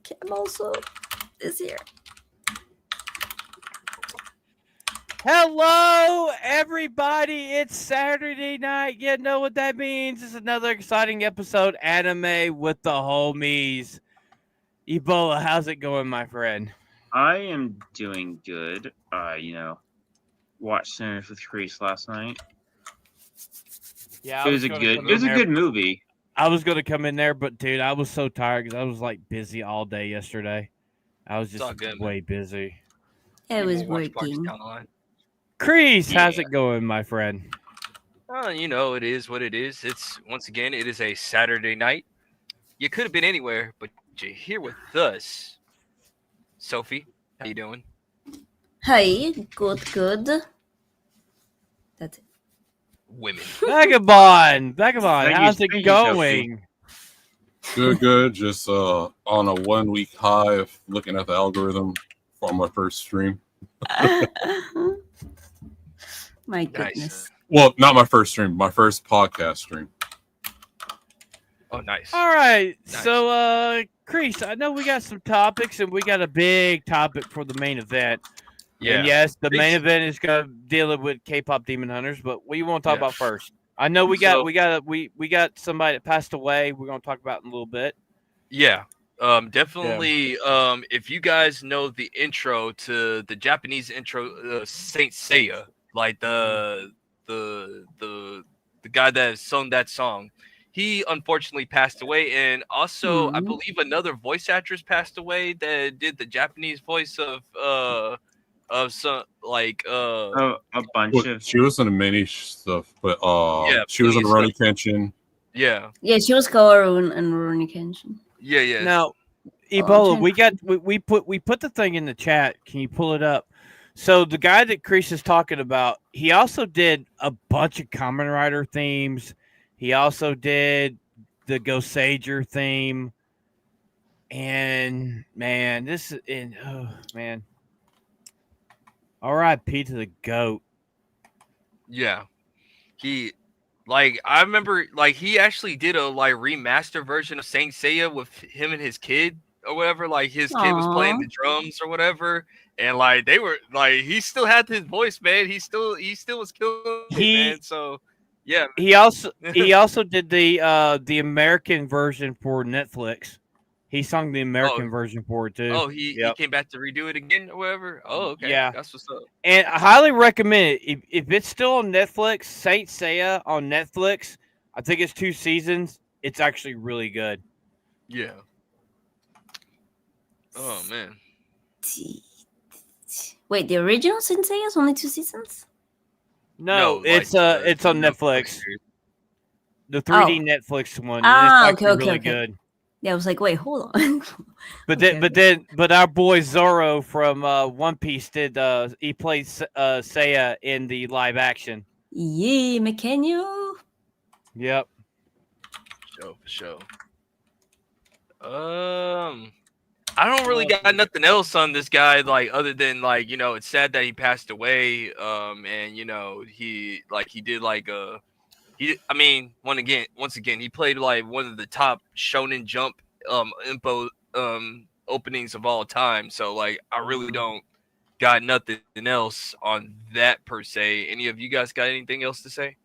Cam also is here. Hello, everybody. It's Saturday night. You know what that means. It's another exciting episode, Anime with the Homies. Ebola, how's it going, my friend? I am doing good. Watched Sinners with Chris last night. Yeah, It was a good movie. I was going to come in there, but dude, I was so tired because I was like busy all day yesterday. I was just way busy. It was working. Chris, how's it going, my friend? It is what it is. It is a Saturday night. You could have been anywhere, but you're here with us. Sophie, how you doing? Hi, good. That's it. Women. Vagabond, how's it Thank you, going? Good. Just on a 1 week high of looking at the algorithm for my first stream. My goodness. Nice. Well, not my first stream, my first podcast stream. Oh, nice. All right. Nice. So, Chris, I know we got some topics, and we got a big topic for the main event. Yeah. And yes, the main event is going to deal with K-pop Demon Hunters, but what do you want to talk about first? I know we got somebody that passed away. We're going to talk about in a little bit. Yeah. Definitely. If you guys know the intro to the Japanese intro, Saint Seiya, like the guy that sung that song, he unfortunately passed away, and also I believe another voice actress passed away that did the Japanese voice of some a bunch of. She was in many stuff, but she was in please, Rurouni Kenshin. Yeah, she was Kaoru and Rurouni Kenshin. yeah. Now, Ebola, we put the thing in the chat. Can you pull it up? So the guy that Chris is talking about, he also did a bunch of Kamen Rider themes. He also did the Gosager theme. And man, R.I.P. to the GOAT. Yeah. I remember he actually did a remaster version of Saint Seiya with him and his kid or whatever. Like his kid was playing the drums or whatever. And they were he still had his voice, man. He still was killing it, man. So yeah. He also did the American version for Netflix. He sung the American version for it too. Oh, he came back to redo it again or whatever. Oh, okay. Yeah, that's what's up. And I highly recommend it. If it's still on Netflix, Saint Seiya on Netflix, I think it's 2 seasons. It's actually really good. Yeah. Oh man. Wait, the original Saint Seiya is only 2 seasons? No, it's on Netflix. The 3D Netflix one. It's really good. Yeah, I was like, wait, hold on. But our boy Zoro from One Piece he played Seiya in the live action. Yeah, Mekenyo. Yep. For sure. I don't really got nothing else on this guy, other than it's sad that he passed away. And he did once again, he played one of the top Shonen Jump info openings of all time. So I really don't got nothing else on that per se. Any of you guys got anything else to say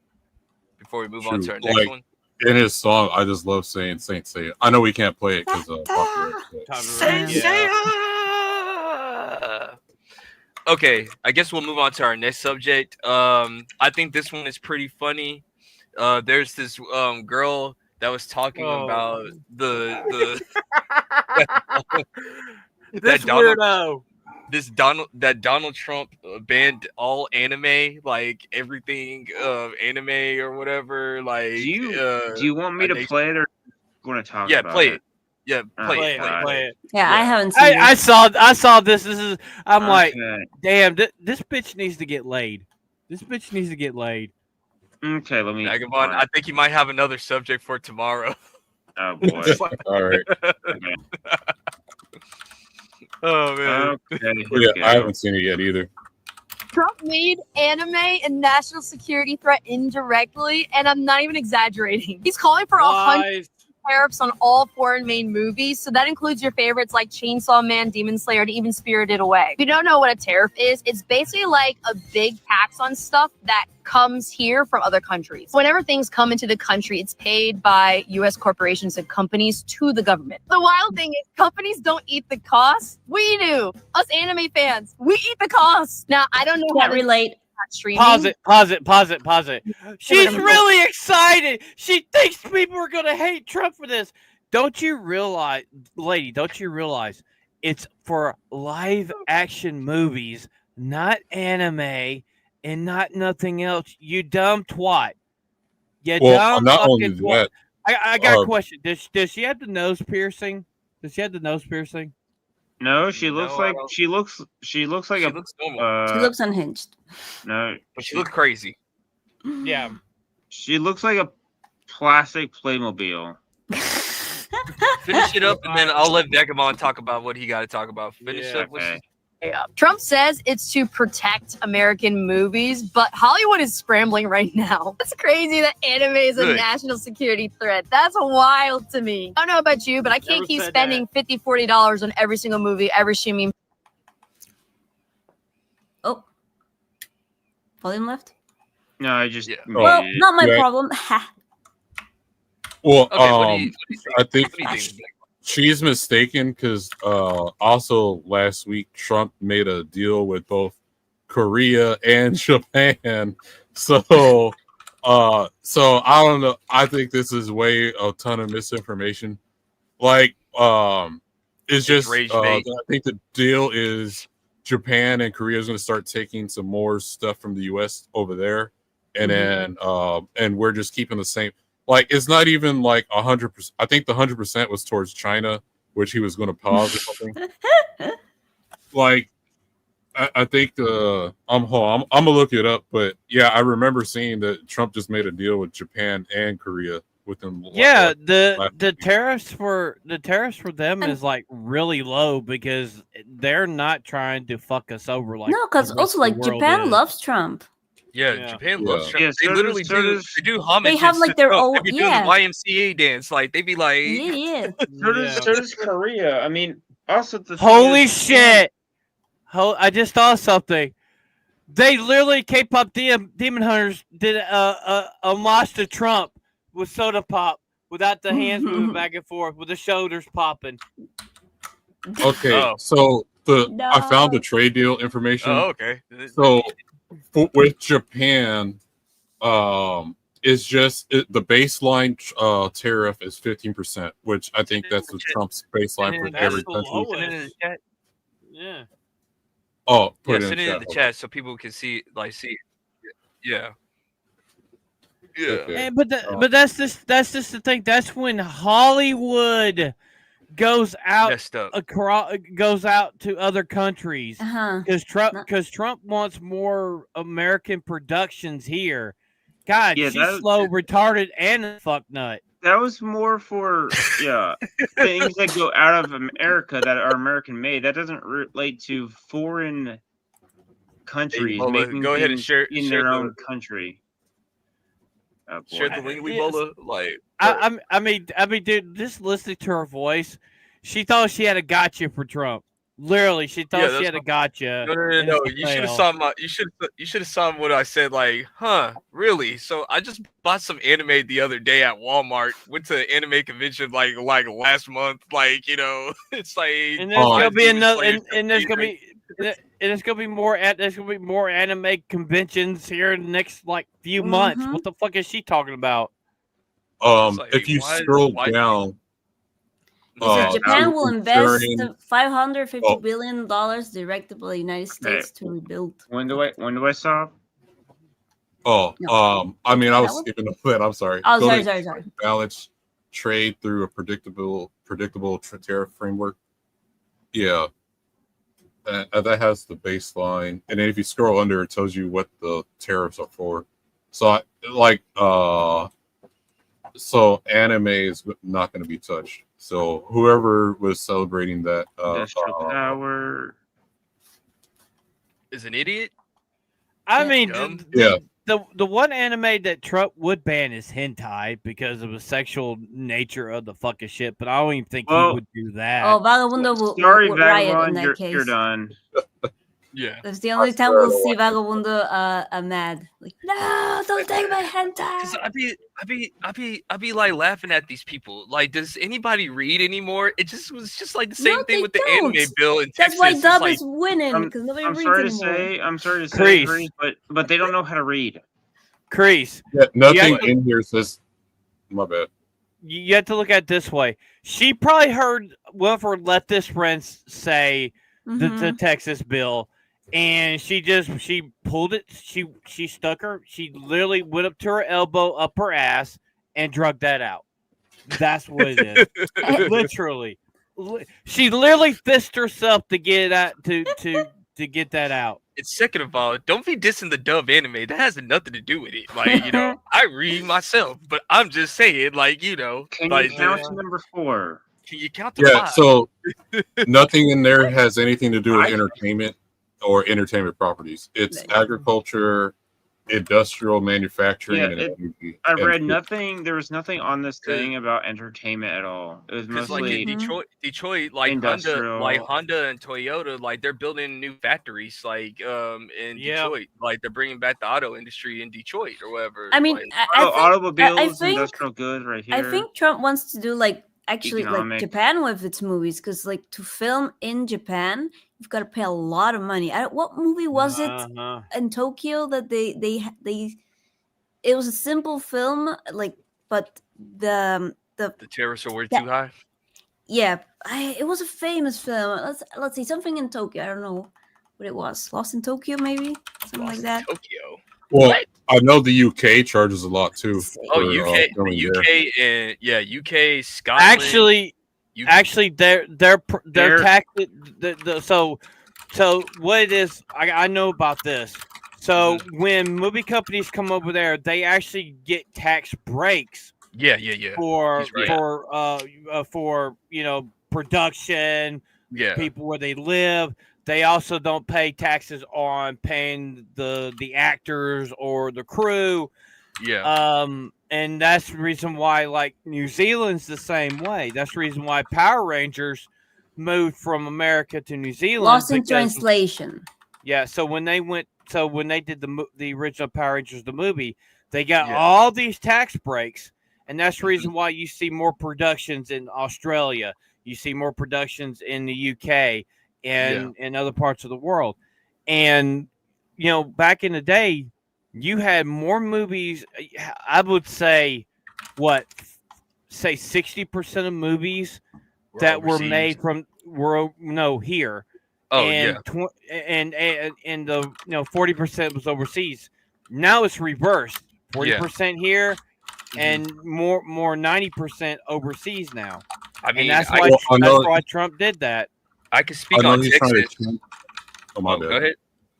before we move on to our next one? In his song, I just love saying Saint Seiya. I know we can't play it because of Saint Seiya. Okay, I guess we'll move on to our next subject. I think this one is pretty funny. There's this girl that was talking about the Donald Trump banned all anime, everything anime or whatever. Do you want me to play it or want to talk about it? Play it. Yeah, play it. Yeah, I haven't seen it. I saw this. I'm like, damn, this bitch needs to get laid. Okay, let me. Vagabond, I think you might have another subject for tomorrow. Oh boy. All right. Oh man. Okay, I haven't seen it yet either. Trump made anime a national security threat indirectly, and I'm not even exaggerating. He's calling for tariffs on all foreign-made movies, so that includes your favorites like Chainsaw Man, Demon Slayer, and even Spirited Away. If you don't know what a tariff is, it's basically like a big tax on stuff that comes here from other countries. Whenever things come into the country, it's paid by U.S. corporations and companies to the government. The wild thing is companies don't eat the costs. We do. Us anime fans, we eat the costs. Now, I don't know how Can't to relate. streaming. Pause it. She's really excited. She thinks people are going to hate Trump for this. Don't you realize, lady, it's for live action movies, not anime and not nothing else. You dumb twat. You dumb not fucking only twat. that, I got a question. Does she have the nose piercing? No, she looks No, like I don't- she looks like She a looks normal, She looks unhinged. no. but she looks crazy. Yeah. She looks like a plastic Playmobil. Finish it up, and then I'll let Vagabond talk about what he got to talk about. Finish Yeah, up. What's Okay. Trump says it's to protect American movies, but Hollywood is scrambling right now. It's crazy that anime is a Good. national security threat. That's wild to me. I don't know about you, but I can't Never keep said spending $50-$40 on every single movie, every streaming. Oh. Volume left? No, I just Yeah. muted Well, it. not my Yeah. problem. well, okay? What do you I think What do you think? she's mistaken because also last week Trump made a deal with both Korea and Japan. So I don't know. I think this is a ton of misinformation. Like it's just rage I bait. think the deal is Japan and Korea is going to start taking some more stuff from the US over there, and then and we're just keeping the same. Like it's not even like 100%. I think the 100% was towards China, which he was going to pause or something. Like I think I'm gonna look it up, but yeah, I remember seeing that Trump just made a deal with Japan and Korea within. Yeah, the week. tariffs for them And- is like really low because they're not trying to fuck us over like No, because the rest also of like the world Japan is. loves Trump. Yeah, Yeah. Japan Yeah. loves Trump. Yeah, They so literally does- do homage. have, like, their own- They be doing yeah. the YMCA dance. Like they be like, Yeah. Yeah. So does Korea. I mean, also the thing Holy is- shit! I just saw something. They literally K-pop Demon Hunters did a homage to Trump with soda pop without the hands moving back and forth with the shoulders popping. Okay, Oh. so I found No. the trade deal information. oh okay. So with Japan, it's just the baseline tariff is 15%, which I think that's the Trump's baseline for That's every the country. lowest. Send it in the chat. Yeah. Oh, Yeah, put send it in the chat. chat so people can see. Yeah. Yeah. Okay. But that's just the thing. That's when Hollywood goes out Messed up. goes out to other countries Uh-huh. because Trump wants more American productions here. God, Yeah, she's that- slow, retarded, and a fuck nut. That was more for things that go out of America that are American made. That doesn't relate to foreign countries Lola, making go ahead and things share in the- their own country. Oh, boy. Share the link, Yes. Ebola. Like, I mean, dude, just listening to her voice, she thought she had a gotcha for Trump. Literally, she thought Yeah, she that's had a gotcha. no. and You it's should have fail. saw my. You should have saw what I said. Like, huh? Really? So I just bought some anime the other day at Walmart. Went to an anime convention like last month. Like, it's like. And there's gonna be Demon another, Slayer and there's gonna be. And it's gonna be more. There's gonna be more anime conventions here in the next like few months. Mhm. What the fuck is she talking about? It's like, If you why- scroll why- down, It says Japan will invest during- $550 billion directed by the United States to rebuild. When do I stop? I mean, I That was one? skipping over that. I'm sorry. Oh, Go sorry, to sorry. balance trade through a predictable tariff framework. Yeah. That has the baseline, and then if you scroll under, it tells you what the tariffs are for. So, so anime is not going to be touched. So whoever was celebrating that, Industrial power. Is an idiot. I Yeah. mean, Dumb. Yeah. the one anime that Trump would ban is hentai because of the sexual nature of the fucking shit. But I don't even think he Well, would do that. Oh, Vagabundo Sorry, would riot in Vagabond, that you're case. done. Yeah. That's the only time swear I we'll don't see Vagabundo mad. Like, no, don't take my Cause hentai. I be like laughing at these people. Like, does anybody read anymore? It just was just like the same No, thing they with the anime don't. bill in That's Texas. why It's Dub like, is winning because nobody I'm reads sorry to anymore. say, Crease. Grease, but they don't know how to read. Crease, Yeah, nothing Yeah. in here says. My bad. you have to look at it this way. She probably heard Wilford let this friends say the Mhm. Texas bill, and she pulled it. She stuck her. She literally went up to her elbow, up her ass, and drug that out. That's what it is. Literally, she literally fisted herself to get that to get that out. it's second of all, don't be dissing the Dove anime. That has nothing to do with it. Like, you know, I read myself, but I'm just saying, like, you know, Can like, you count to number 4? can you count to Yeah, 5? so nothing in there has anything to do with I- entertainment or entertainment properties. It's No. agriculture, industrial manufacturing, Yeah, and energy. I and read food. nothing. There was nothing on this thing about entertainment at all. It was Because like in mostly Detroit, like industrial. Honda and Toyota, like they're building new factories, like in Yeah. Detroit, like they're bringing back the auto industry in Detroit or whatever. I mean, like, I automobiles, think industrial goods, right here. I think Trump wants to do like actually like Economic. Japan with its movies because like to film in Japan, you've got to pay a lot of money. What movie was it Uh-huh. in Tokyo that they it was a simple film like but the the tariffs are way Yeah. too high. yeah it was a famous film. Let's see something in Tokyo. I don't know what it was. Lost in Tokyo maybe something like Lost in that. Tokyo. Well, What? I know the UK charges a lot too. Oh, for, UK, filming the there. UK, and yeah, UK, Scotland. Actually, they're They're- tax. So what it is, I know about this. So when movie companies come over there, they actually get tax breaks yeah. for He's right. for production, Yeah, people where they live. They also don't pay taxes on paying the actors or the crew. yeah. And that's the reason why, like, New Zealand's the same way. That's the reason why Power Rangers moved from America to New Zealand. Lost in because- translation. Yeah, so when they did the original Power Rangers the movie, they got Yeah. all these tax breaks, and that's the reason why you see more productions in Australia, you see more productions in the UK and in other parts of the world. And back in the day, you had more movies. I would say 60% of movies that were overseas. made here. Oh and and the 40% was overseas. Now it's reversed. 40% here, and more 90% overseas now. I mean, And that's I, why Well, I know- that's why Trump did that. I can speak I know on he's trying Texas. to change. Oh my Oh, bad. go ahead.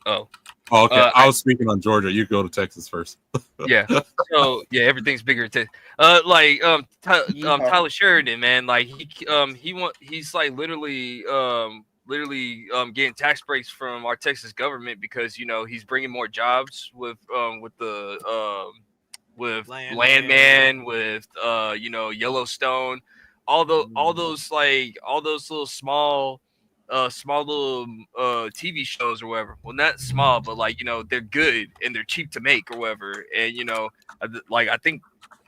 Oh, Oh, okay. I- I was speaking on Georgia. You go to Texas first. yeah. So yeah, everything's bigger. Tyler Sheridan, man, like he's like literally getting tax breaks from our Texas government because he's bringing more jobs with Landman, with Yellowstone, all those little small little TV shows or whatever. Well, not small, but like they're good and they're cheap to make or whatever. And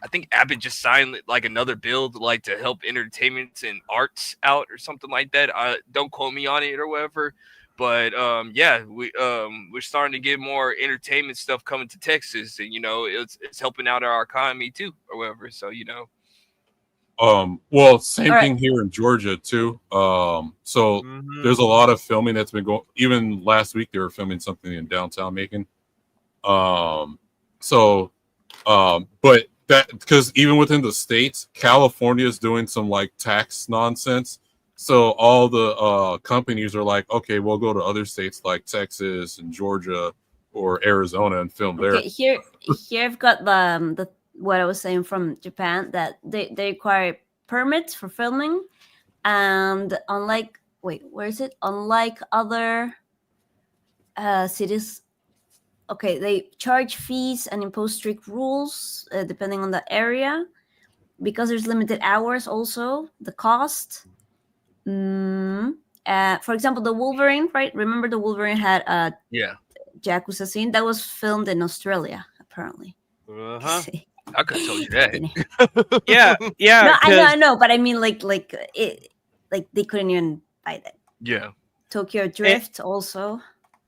I think Abbott just signed like another bill to help entertainment and arts out or something like that. Don't quote me on it or whatever. But we're starting to get more entertainment stuff coming to Texas, and it's helping out our economy too or whatever. So Well, same All right. thing here in Georgia too. So Mhm. there's a lot of filming that's been going. Even last week, they were filming something in downtown Macon. But that because even within the states, California is doing some like tax nonsense. So all the companies are like, okay, we'll go to other states like Texas and Georgia or Arizona and film there. Okay, here I've got the what I was saying from Japan that they require permits for filming, and unlike other cities, okay, they charge fees and impose strict rules depending on the area, because there's limited hours. Also, the cost. For example, the Wolverine, right? Remember, the Wolverine had a Yeah, Yakuza scene that was filmed in Australia, apparently. Uh-huh. I could have told you that. Yeah, yeah. No, 'cause- I know, but I mean, like they couldn't even buy that. Yeah, Tokyo Drift also.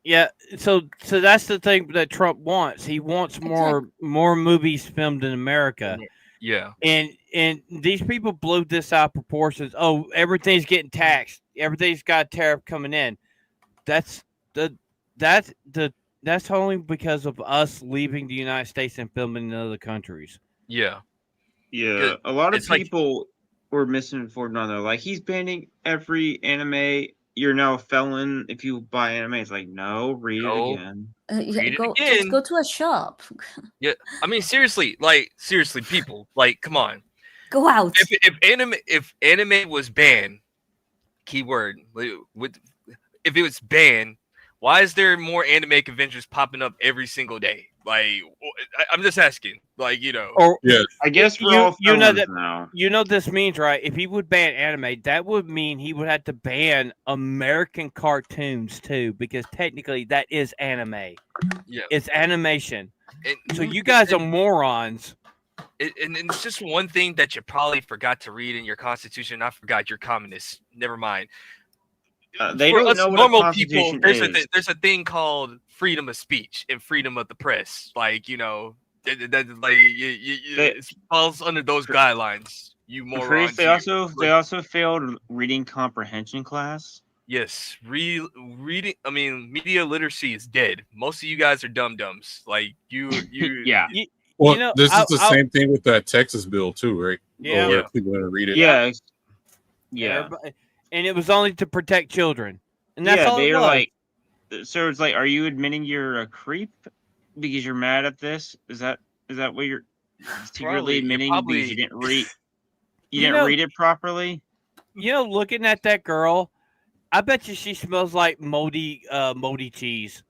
Yeah, so that's the thing that Trump wants. He wants more movies filmed in America, yeah, and these people blew this out of proportions. Oh, everything's getting taxed. Everything's got a tariff coming in. That's only because of us leaving the United States and filming in other countries. yeah. Yeah, a lot of It's like- people were misinformed on there. Like, he's banning every anime. You're now a felon if you buy anime. It's like, no, read No. it again. Read it Just again. go to a shop. I mean, seriously, people, come on. Go out. If anime was banned, keyword, if it was banned, why is there more anime conventions popping up every single day? Like, I'm just asking. Like, Or I guess we're You- all you know felons that- now. you know what this means, right? If he would ban anime, that would mean he would have to ban American cartoons too, because technically that is anime. yeah. It's animation. And, So you guys are morons. and it's just one thing that you probably forgot to read in your constitution. I forgot you're communist. Never mind. They For don't us know what normal a people, constitution is. there's a thing called freedom of speech and freedom of the press. Like, it falls under those guidelines. You morons. Chris, they you- also failed reading comprehension class. Yes, reading. I mean, media literacy is dead. Most of you guys are dum dums. Like you. Yeah, Well, You know, this is the I'll- same thing with that Texas bill too, right? Yeah. Where people are gonna read it. yeah, yeah. Everybody- and it was only to protect children, and that's Yeah, all it they're was. like, so it's like, are you admitting you're a creep because you're mad at this? Is that what you're secretly Probably- you're admitting probably- because you didn't read You didn't know- read it properly? Looking at that girl, I bet you she smells like moldy cheese.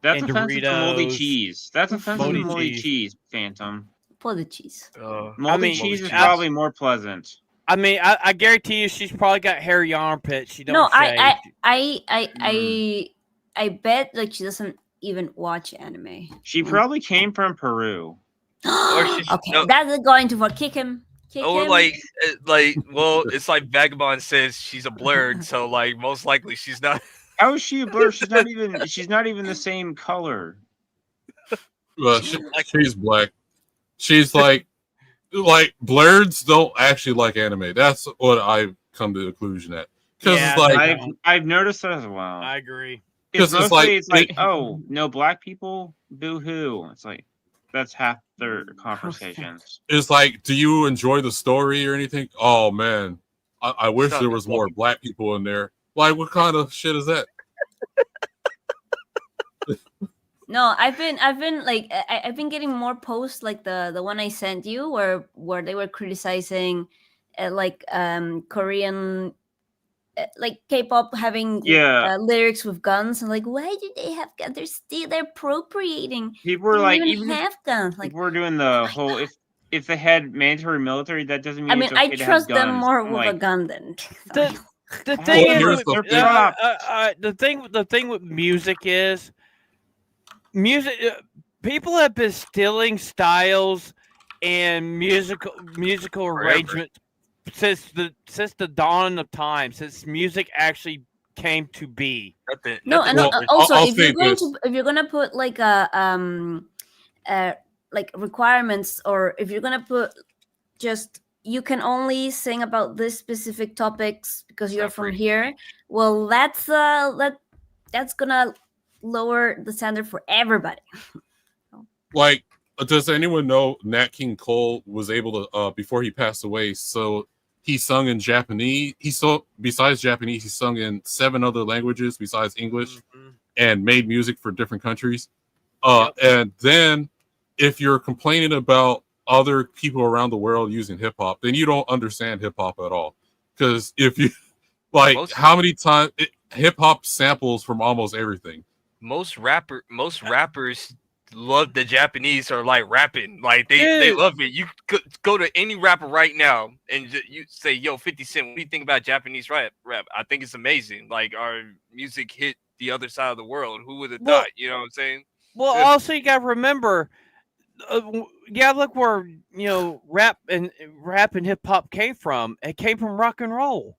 That's And offensive to moldy Doritos. cheese. That's offensive Moldy to moldy cheese. cheese, Phantom. For the cheese. Moldy mean, cheese is I- probably more pleasant. I mean, I guarantee you, she's probably got hairy armpits. She don't No, shave. I bet like she doesn't even watch anime. She probably came from Peru. she's- Okay, no. that's going to kick him. Kick Or him. well, it's like Vagabond says she's a blurred, so like most likely she's not. How is she a blur? She's not even the same color. Well, she's black. She's like blurs don't actually like anime. That's what I've come to the conclusion at. Because Yeah, it's like I've noticed that as well. I agree. It's 'cause it's mostly like- it's like, oh, no black people, boo hoo. It's like that's half their conversations. it's like, do you enjoy the story or anything? Oh man, I wish Stop there it, was more black people in there. Like, what kind of shit is that? No, I've been like I've been getting more posts like the one I sent you where they were criticizing Korean like K-pop having Yeah. lyrics with guns, and like, why do they have guns? They're appropriating. People They were don't like, even even if have guns. Like, people were doing the whole if they had mandatory military, that doesn't mean I mean, it's okay I to have trust them guns. more I'm with a like, gun than. The Well, thing here's is, the they're props. the thing with music is, people have been stealing styles and musical arrangements since the dawn of time, since music actually came to be. No, and Well, also I'll if you're say going this. to if you're gonna put like like requirements, or if you're gonna put just you can only sing about this specific topics because you're not from free. here, well that's gonna lower the standard for everybody. Like, does anyone know Nat King Cole was able to before he passed away? So he sung in Japanese. Besides Japanese, he sung in 7 other languages besides English, and made music for different countries. And then, if you're complaining about other people around the world using hip hop, then you don't understand hip hop at all. Because if you like, Most- how many times hip hop samples from almost everything. most rappers love the Japanese or like rapping. Like they Dude. love it. You could go to any rapper right now and you say, "Yo, 50 Cent, what do you think about Japanese rap?" I think it's amazing. Like our music hit the other side of the world. Who would have Well- thought? You know what I'm saying? Well, Yeah. also you gotta remember, look where rap and hip hop came from. It came from rock and roll.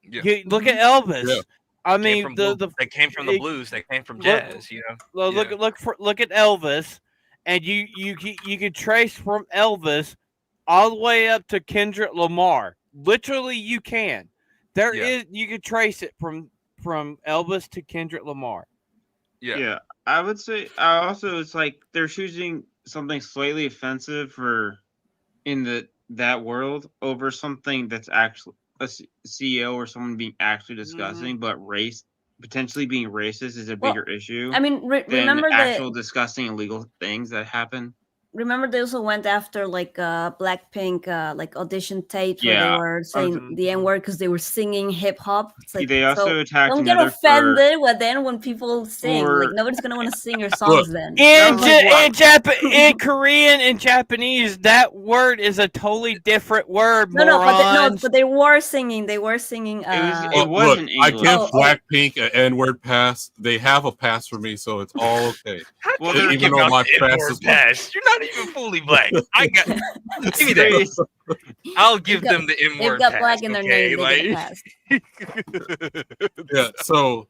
Yeah. Look at Elvis. Yeah. I Came mean, from the they came from the it- blues. They came from look- jazz. You know. well, Yeah. look at Elvis, and you can trace from Elvis all the way up to Kendrick Lamar. Literally, you can. You can trace it from Elvis to Kendrick Lamar. Yeah. I would say also it's like they're choosing something slightly offensive in that world over something that's actually a CEO or someone being actually discussing, but potentially being racist is a Well, bigger issue I mean, than remember actual disgusting illegal things that happen. remember they also went after like Blackpink like audition tapes where they Yeah. were saying the N word because they were singing hip hop. It's like, They also so attacked don't get another offended when people sing. Like for- nobody's gonna want to sing your songs then. In That was in Korean and Japanese, that word is a totally different word. No, morons. but they were singing. They were singing. It Look, was in I English. give Oh, Blackpink an N-word pass. They have a pass for me, so it's all okay. Well, You're they're even giving though out my the pass N-word is- pass. You're not even fully black. I got. Give me that. I'll give got- them the They've N-word got pass. black in their okay? name. They get passed. Yeah, so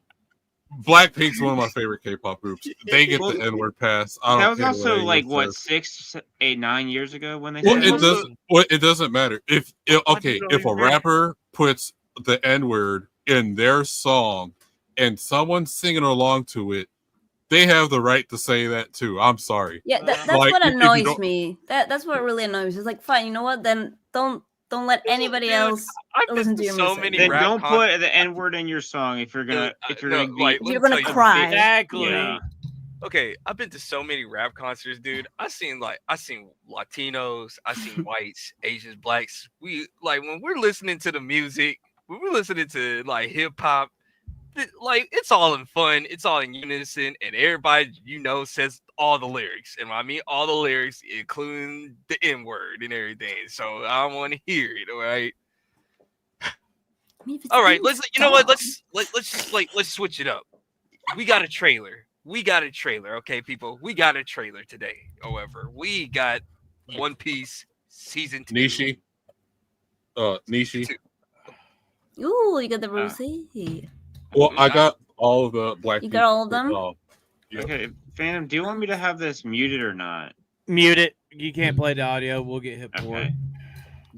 Blackpink's one of my favorite K-pop groups. They get Well, the N-word pass. I don't That was care also what like anyone what says. 6, 8, 9 years ago when they Well, said it doesn't matter if a rapper puts the N-word in their song and someone's singing along to it, they have the right to say that too. I'm sorry. Yeah, that's Like, what if you annoys don't- me. That's what really annoys me. It's like, fine, you know what? Then don't let anybody Dude, else I've listen been to to your so music. many Then rap don't con- put the N word in your song if you're gonna no, be like, If let you're me gonna tell you cry. Exactly. Yeah. Okay, I've been to so many rap concerts, dude. I seen Latinos, I seen whites, Asians, blacks. We like when we're listening to the music, when we're listening to like hip hop, like it's all in fun, it's all in unison, and everybody says all the lyrics. And when I mean all the lyrics, including the N word and everything. So I want to hear it. All right. I mean, if it's All right, in let's you know what? song. Let's switch it up. We got a trailer. Okay, people. We got a trailer today. However, we got One Piece season 2. Nishi. Nishi. Ooh, you got the Rosie. Well, I got all of the Blackpink. You got all of them? Yeah. Okay, Phantom, do you want me to have this muted or not? Mute it. You can't play the audio. We'll get hit for it. Okay.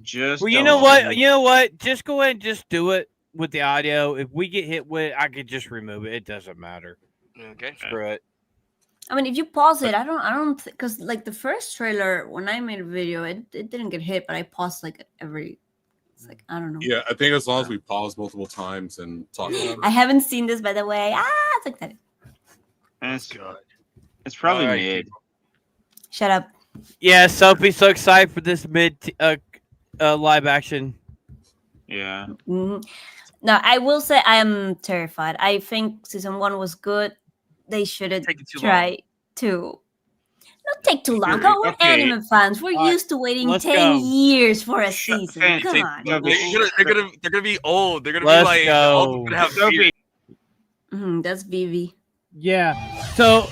Just Well, you don't know what? let me- You know what? Just go ahead and just do it with the audio. If we get hit with it, I could just remove it. It doesn't matter. Okay. Screw it. I mean, if you pause it, I don't, because like the first trailer when I made a video, it didn't get hit, but I paused like every. It's like I don't know. Yeah, I think as long as we pause multiple times and talk about it. I haven't seen this, by the way. It's like that. And it's, God. it's probably All right, mid. Shut up. Yeah, Sophie's so excited for this live action. Yeah. Mhm. No, I will say I am terrified. I think season 1 was good. They shouldn't Taking too try to. Not take too long. Okay, Come on, we're okay. anime fans. We're All right, used to waiting let's 10 go. years for a Shut- season. Fan- Come take- on. no, They're gonna be old. They're gonna Let's be like go. old. They're gonna have beard. Sophie, That's Vivi. Yeah. So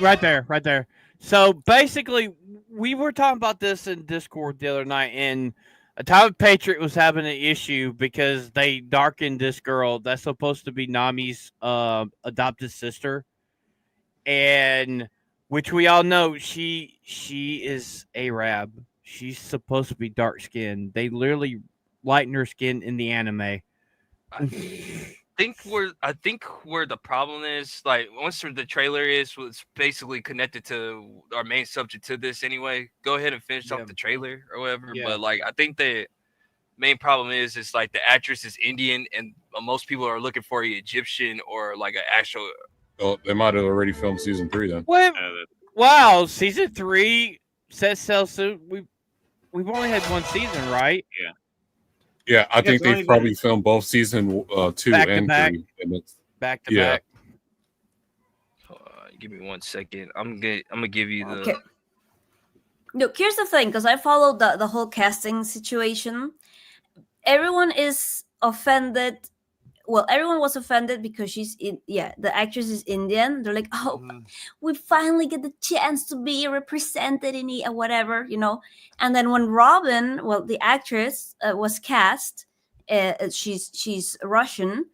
right there. So basically, we were talking about this in Discord the other night, and Tyler Patriot was having an issue because they darkened this girl that's supposed to be Nami's adopted sister, and which we all know she is Arab. She's supposed to be dark skinned. They literally lighten her skin in the anime. I think where the problem is, like once the trailer was basically connected to our main subject to this anyway. Go ahead and finish Yeah. off the trailer or whatever. Yeah. But like I think the main problem is like the actress is Indian and most people are looking for an Egyptian or like an actual. Oh, they might have already filmed season 3 then. What? uh, Wow, season 3 says sell soon. We've only had one season, right? Yeah, I think it's only they probably been- filmed both season 2 Back to and back. 3. And it's, Back to Yeah. back. Give me 1 second. I'm gonna give you the. Okay. Look, here's the thing, because I followed the whole casting situation. Everyone is offended. Well, everyone was offended because the actress is Indian. They're like, oh, we finally get the chance to be represented in it or whatever, you know. And then when Robin, well, the actress was cast, she's Russian.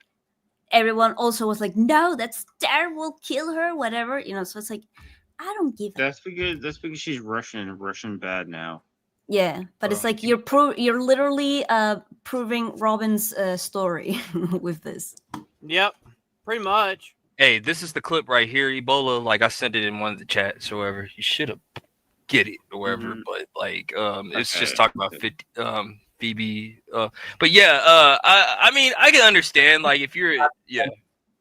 Everyone also was like, no, that's terrible, kill her, whatever, you know. So it's like, I don't give. That's because she's Russian bad now. Yeah, but it's like you're literally proving Robin's story with this. Yep, pretty much. Hey, this is the clip right here, Ebola. Like I sent it in one of the chats or whatever. You should have get it or whatever. But like, it's just talking about Phoebe. But yeah, I mean, I can understand like if you're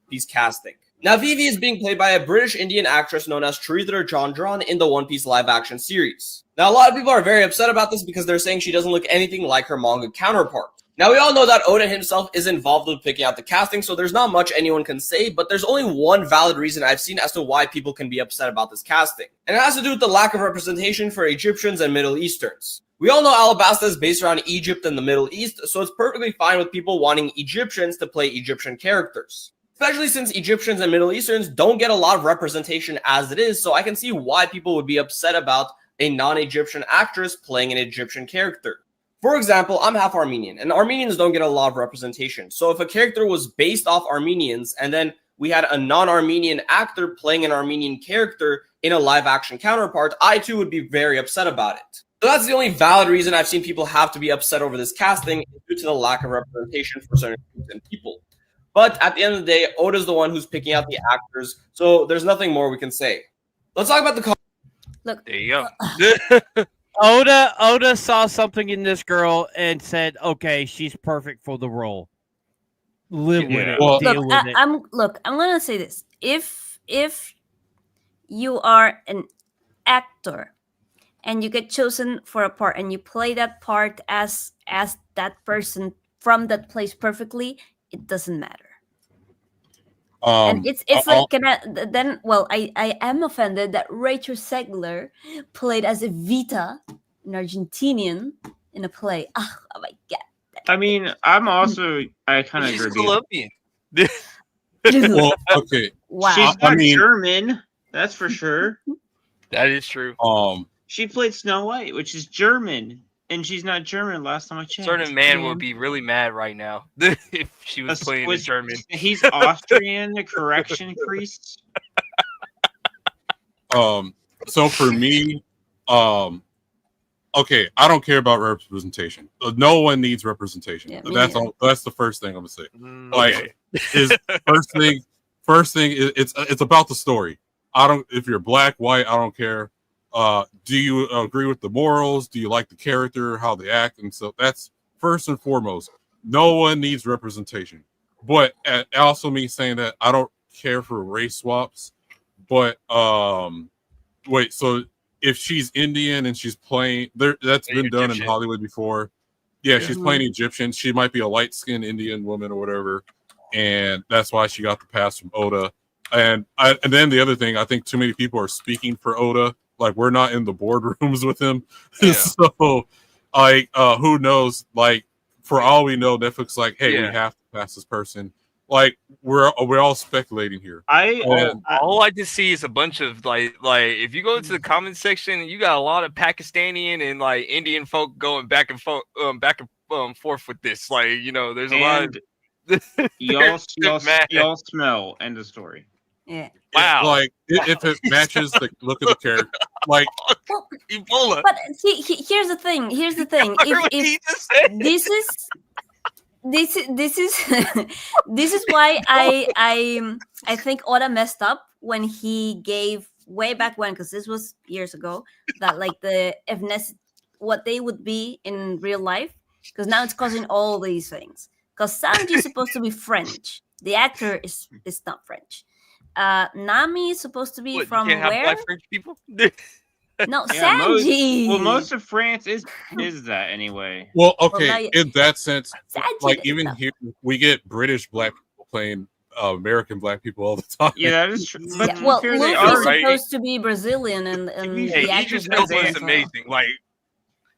He's casting. Now, Vivi is being played by a British Indian actress known as Sridhar Chandran in the One Piece live-action series. Now, a lot of people are very upset about this because they're saying she doesn't look anything like her manga counterpart. Now, we all know that Oda himself is involved with picking out the casting, so there's not much anyone can say, but there's only one valid reason I've seen as to why people can be upset about this casting. And it has to do with the lack of representation for Egyptians and Middle Easterns. We all know Alabasta is based around Egypt and the Middle East, so it's perfectly fine with people wanting Egyptians to play Egyptian characters. Especially since Egyptians and Middle Easterns don't get a lot of representation as it is, so I can see why people would be upset about a non-Egyptian actress playing an Egyptian character. For example, I'm half Armenian, and Armenians don't get a lot of representation. So if a character was based off Armenians, and then we had a non-Armenian actor playing an Armenian character in a live-action counterpart, I too would be very upset about it. So that's the only valid reason I've seen people have to be upset over this casting, due to the lack of representation for certain groups and people. But at the end of the day, Oda's the one who's picking out the actors, so there's nothing more we can say. Let's talk about the. Look, there you go. Oda saw something in this girl and said, "Okay, she's perfect for the role. Live with it. Well, Deal with it." I'm gonna say this: if you are an actor and you get chosen for a part and you play that part as that person from that place perfectly, it doesn't matter. And it's like then I am offended that Rachel Zegler played as Evita, an Argentinian, in a play. Oh my god. I mean, I kind of She's agree. Colombian. Well, okay. Wow. She's not German, that's for sure. That is true. She played Snow White, which is German, and she's not German. Last time I checked. Certain man would be really mad right now if she was playing in German. He's Austrian, the correction priest. So for me, okay, I don't care about representation. No one needs representation. Yeah, That's the first thing I'm gonna say. Okay. Is first thing is it's about the story. If you're black, white, I don't care. Do you agree with the morals? Do you like the character, how they act? And so that's first and foremost. No one needs representation. But it also means saying that I don't care for race swaps. But wait, so if she's Indian and she's playing that's been done in Hollywood before. Yeah, she's playing Egyptian. She might be a light-skinned Indian woman or whatever. And that's why she got the pass from Oda. And then the other thing, I think too many people are speaking for Oda. Like, we're not in the boardrooms with him. Yeah. So, like, who knows? Like, for all we know, Netflix like, hey, we have to pass this person. Like, we're all speculating here. All I just see is a bunch of like if you go into the comment section, you got a lot of Pakistani and like Indian folk going back and forth with this. Like, you know, there's a lot of y'all smell. End of story. Yeah. Wow. Like, if it matches the look of the character, like Ebola. But here's the thing. If this is why I think Oda messed up when he gave way back when, because this was years ago, that like the what they would be in real life, because now it's causing all these things. Because Sanji is supposed to be French. The actor is not French. Nami is supposed to be from where? Black French people? No, Sanji. Most of France is that anyway. Well, okay, in that sense, Sanji like even here, we get British black people playing American black people all the time. Yeah, that is true. But Yeah, to be well, fair, they Luffy's are. right. supposed to be Brazilian, and be Hey, the actor's Idris not Elba there, is Brazilian. amazing. Like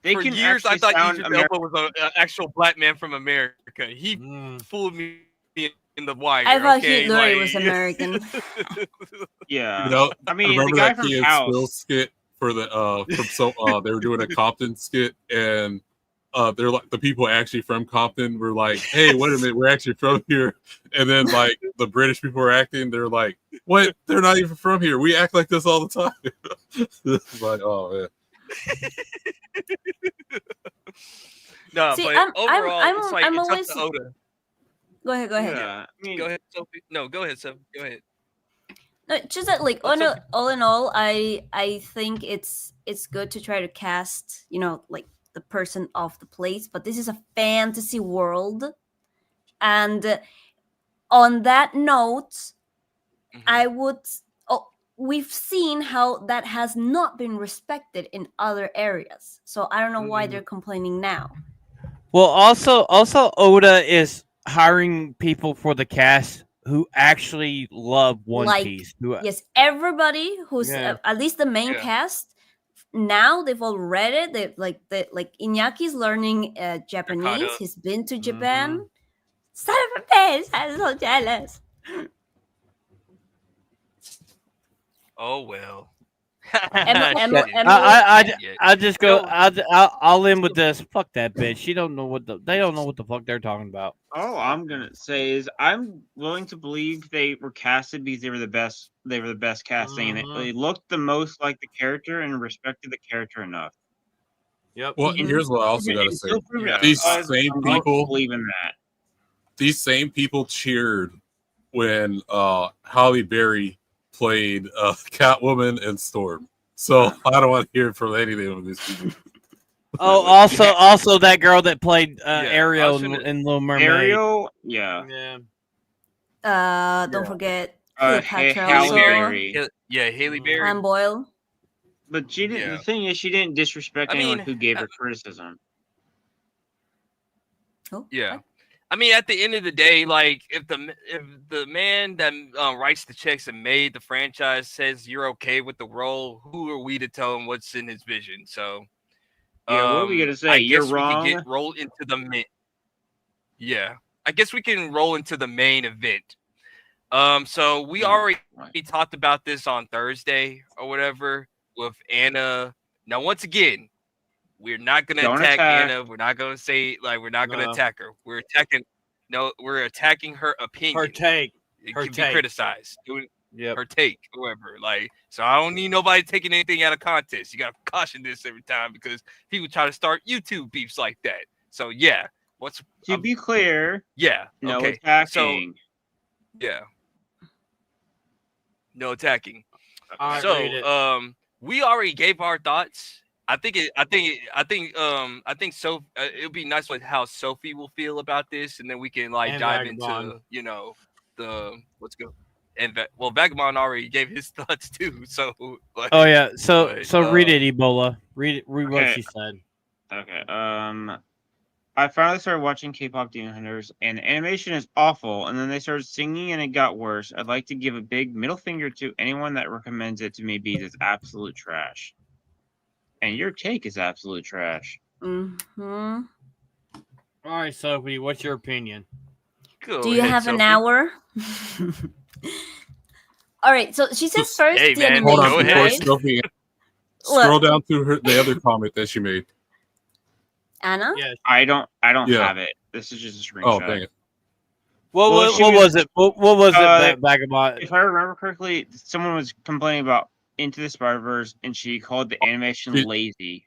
They for can years, I actually thought sound Idris Elba was an actual black man from America. He fooled me in The Wire. I thought okay? Hugh Laurie was Like- American. Yeah. You know, I mean, the remember guy that from Key and House. Spill skit for the they were doing a Compton skit, and they're like the people actually from Compton were like, "Hey, wait a minute, we're actually from here," and then like the British people were acting, they're like, "What? They're not even from here. We act like this all the time." It's like, oh man. No, See, but I'm- overall, I'm- it's like I'm it's always- up to Oda. Go ahead. Yeah. I mean, Go ahead, Sophie. No, go ahead, Sophie. Go ahead. No, just that, like, What's up? all in all, I think it's good to try to cast, like the person of the place, but this is a fantasy world, and on that note, Mhm. I would. Oh, we've seen how that has not been respected in other areas, so I don't know why they're complaining now. Well, also Oda is hiring people for the cast who actually love One Like, Piece. Who, Yes, everybody who's Yeah. at least the main Yeah. cast now they've all read it. They like Inyaki's learning Japanese. up. He's been to Japan. Son of a bitch! I'm so jealous. Oh well. Emily- I just go. No. I'll end with this. Fuck that bitch. They don't know what the fuck they're talking about. all I'm gonna say is I'm willing to believe they were casted because they were the best. They were the best casting, and they looked the most like the character and respected the character enough. Yep. Well, Mhm. here's what I also gotta And say: still prove it. these I'm same willing to people, believe in that. these same people cheered when Halle Berry played Catwoman and Storm. So I don't want to hear from anything of these people. Oh, also that girl that played Ariel I was in Little Mermaid. Ariel, yeah. Yeah. Don't forget Halle Cleopatra also, Berry. Yeah, Haley Berry. and Boyle. But she didn't. Yeah. The thing is, she didn't disrespect I anyone mean, who gave her criticism. Oh, Yeah. I mean, at the end of the day, like if the man that writes the checks and made the franchise says you're okay with the role, who are we to tell him what's in his vision? So, Yeah, what are we gonna say? I You're guess we wrong. can roll into the main. Yeah, I guess we can roll into the main event. So we already talked about this on Thursday or whatever with Anna. Now, once again, we're not gonna Don't attack attack. Anna. We're not gonna say like we're not gonna No. attack her. We're attacking her opinion. Her take. It her can take. be criticized. Yep. Her take, whoever. Like, so I don't need nobody taking anything out of context. You gotta caution this every time because people try to start YouTube beefs like that. So yeah, To be clear, yeah, no okay, attacking. yeah, no attacking. All right, read it. So we already gave our thoughts. I think so. It'll be nice with how Sophie will feel about this, and then we can like And dive Vagabond. into the what's good. And Vagabond already gave his thoughts too. So like, Oh yeah. So but, read it, Ebola. Read what Okay. she said. Okay. I finally started watching K-pop Demon Hunters, and the animation is awful. And then they started singing, and it got worse. I'd like to give a big middle finger to anyone that recommends it to me because it's absolute trash. And your take is absolute trash. Mm-hmm. All right, Sophie. What's your opinion? go Do you ahead, have an Sophie. hour? All right. So she said first Hey, the man, Hold on, animation, go before ahead. right? Sophie, scroll down to the other comment that she made. Anna. Yes. I don't Yeah. have it. This is just a screenshot. Oh, dang it. What Well, she what was- was it? What was Uh, it? Vagabond. If I remember correctly, someone was complaining about Into the Spider-Verse, and she called the animation She- lazy.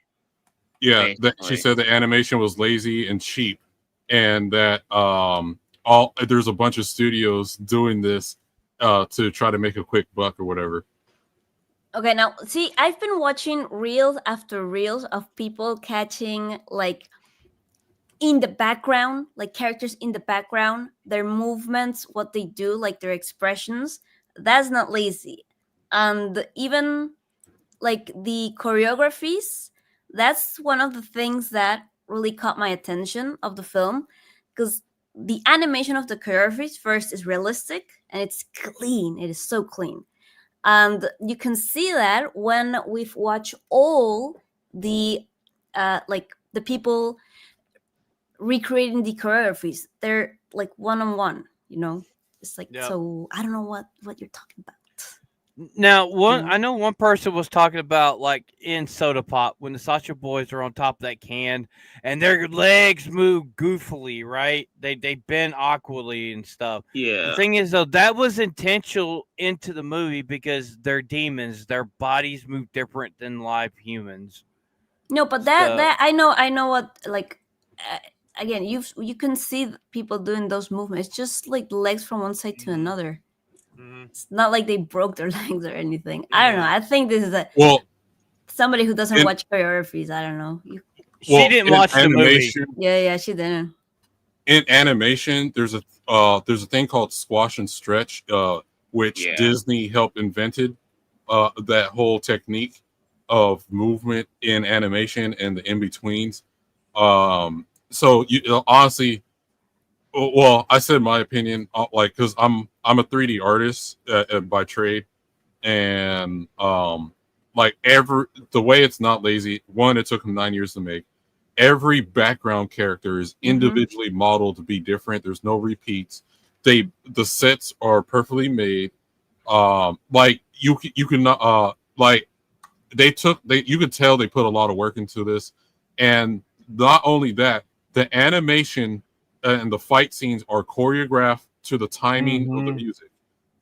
Yeah, she Basically. said the animation was lazy and cheap, and that there's a bunch of studios doing this to try to make a quick buck or whatever. Okay, now see, I've been watching reels after reels of people catching like in the background, like characters in the background, their movements, what they do, like their expressions. That's not lazy. And even like the choreographies, that's one of the things that really caught my attention of the film because the animation of the choreographies first is realistic and it's clean. It is so clean. And you can see that when we've watched all the like the people recreating the choreographies. They're like one-on-one, you know. It's like, Yep. so I don't know what you're talking about. Now, I know one person was talking about like in Soda Pop when the Sasha Boys are on top of that can and their legs move goofily, right? They bend awkwardly and stuff. Yeah. The thing is, though, that was intentional into the movie because they're demons. Their bodies move different than live humans. No, but that I know what like. Again, you can see people doing those movements. It's just like legs from one side to another. It's not like they broke their legs or anything. I don't know. I think this is somebody who doesn't watch choreographies. I don't know. She didn't watch the movie. Yeah, she didn't. In animation, there's a thing called squash and stretch, which Disney helped invented that whole technique of movement in animation and the in betweens. So you honestly, well, I said my opinion, like because I'm a 3D artist by trade, and like the way it's not lazy. One, it took them 9 years to make. Every background character is individually modeled to be different. There's no repeats. The sets are perfectly made. Like you can like you could tell they put a lot of work into this, and not only that, the animation and the fight scenes are choreographed to the timing of the music.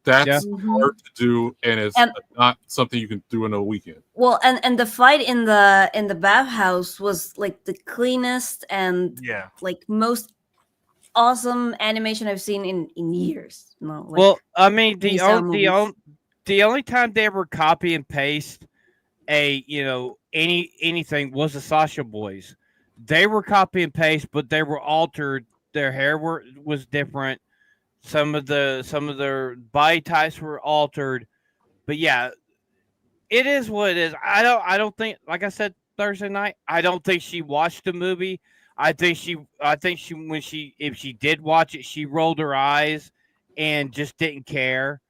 That's hard to do, and it's not something you can do in a weekend. Well, and the fight in the bathhouse was like the cleanest and like most awesome animation I've seen in years. No, like, well, I mean the only time they ever copy and paste anything was the Sasha Boys. They were copy and paste, but they were altered. Their hair was different. Some of their body types were altered. But yeah, it is what it is. I don't think, like I said Thursday night, I don't think she watched the movie. I think she if she did watch it, she rolled her eyes and just didn't care.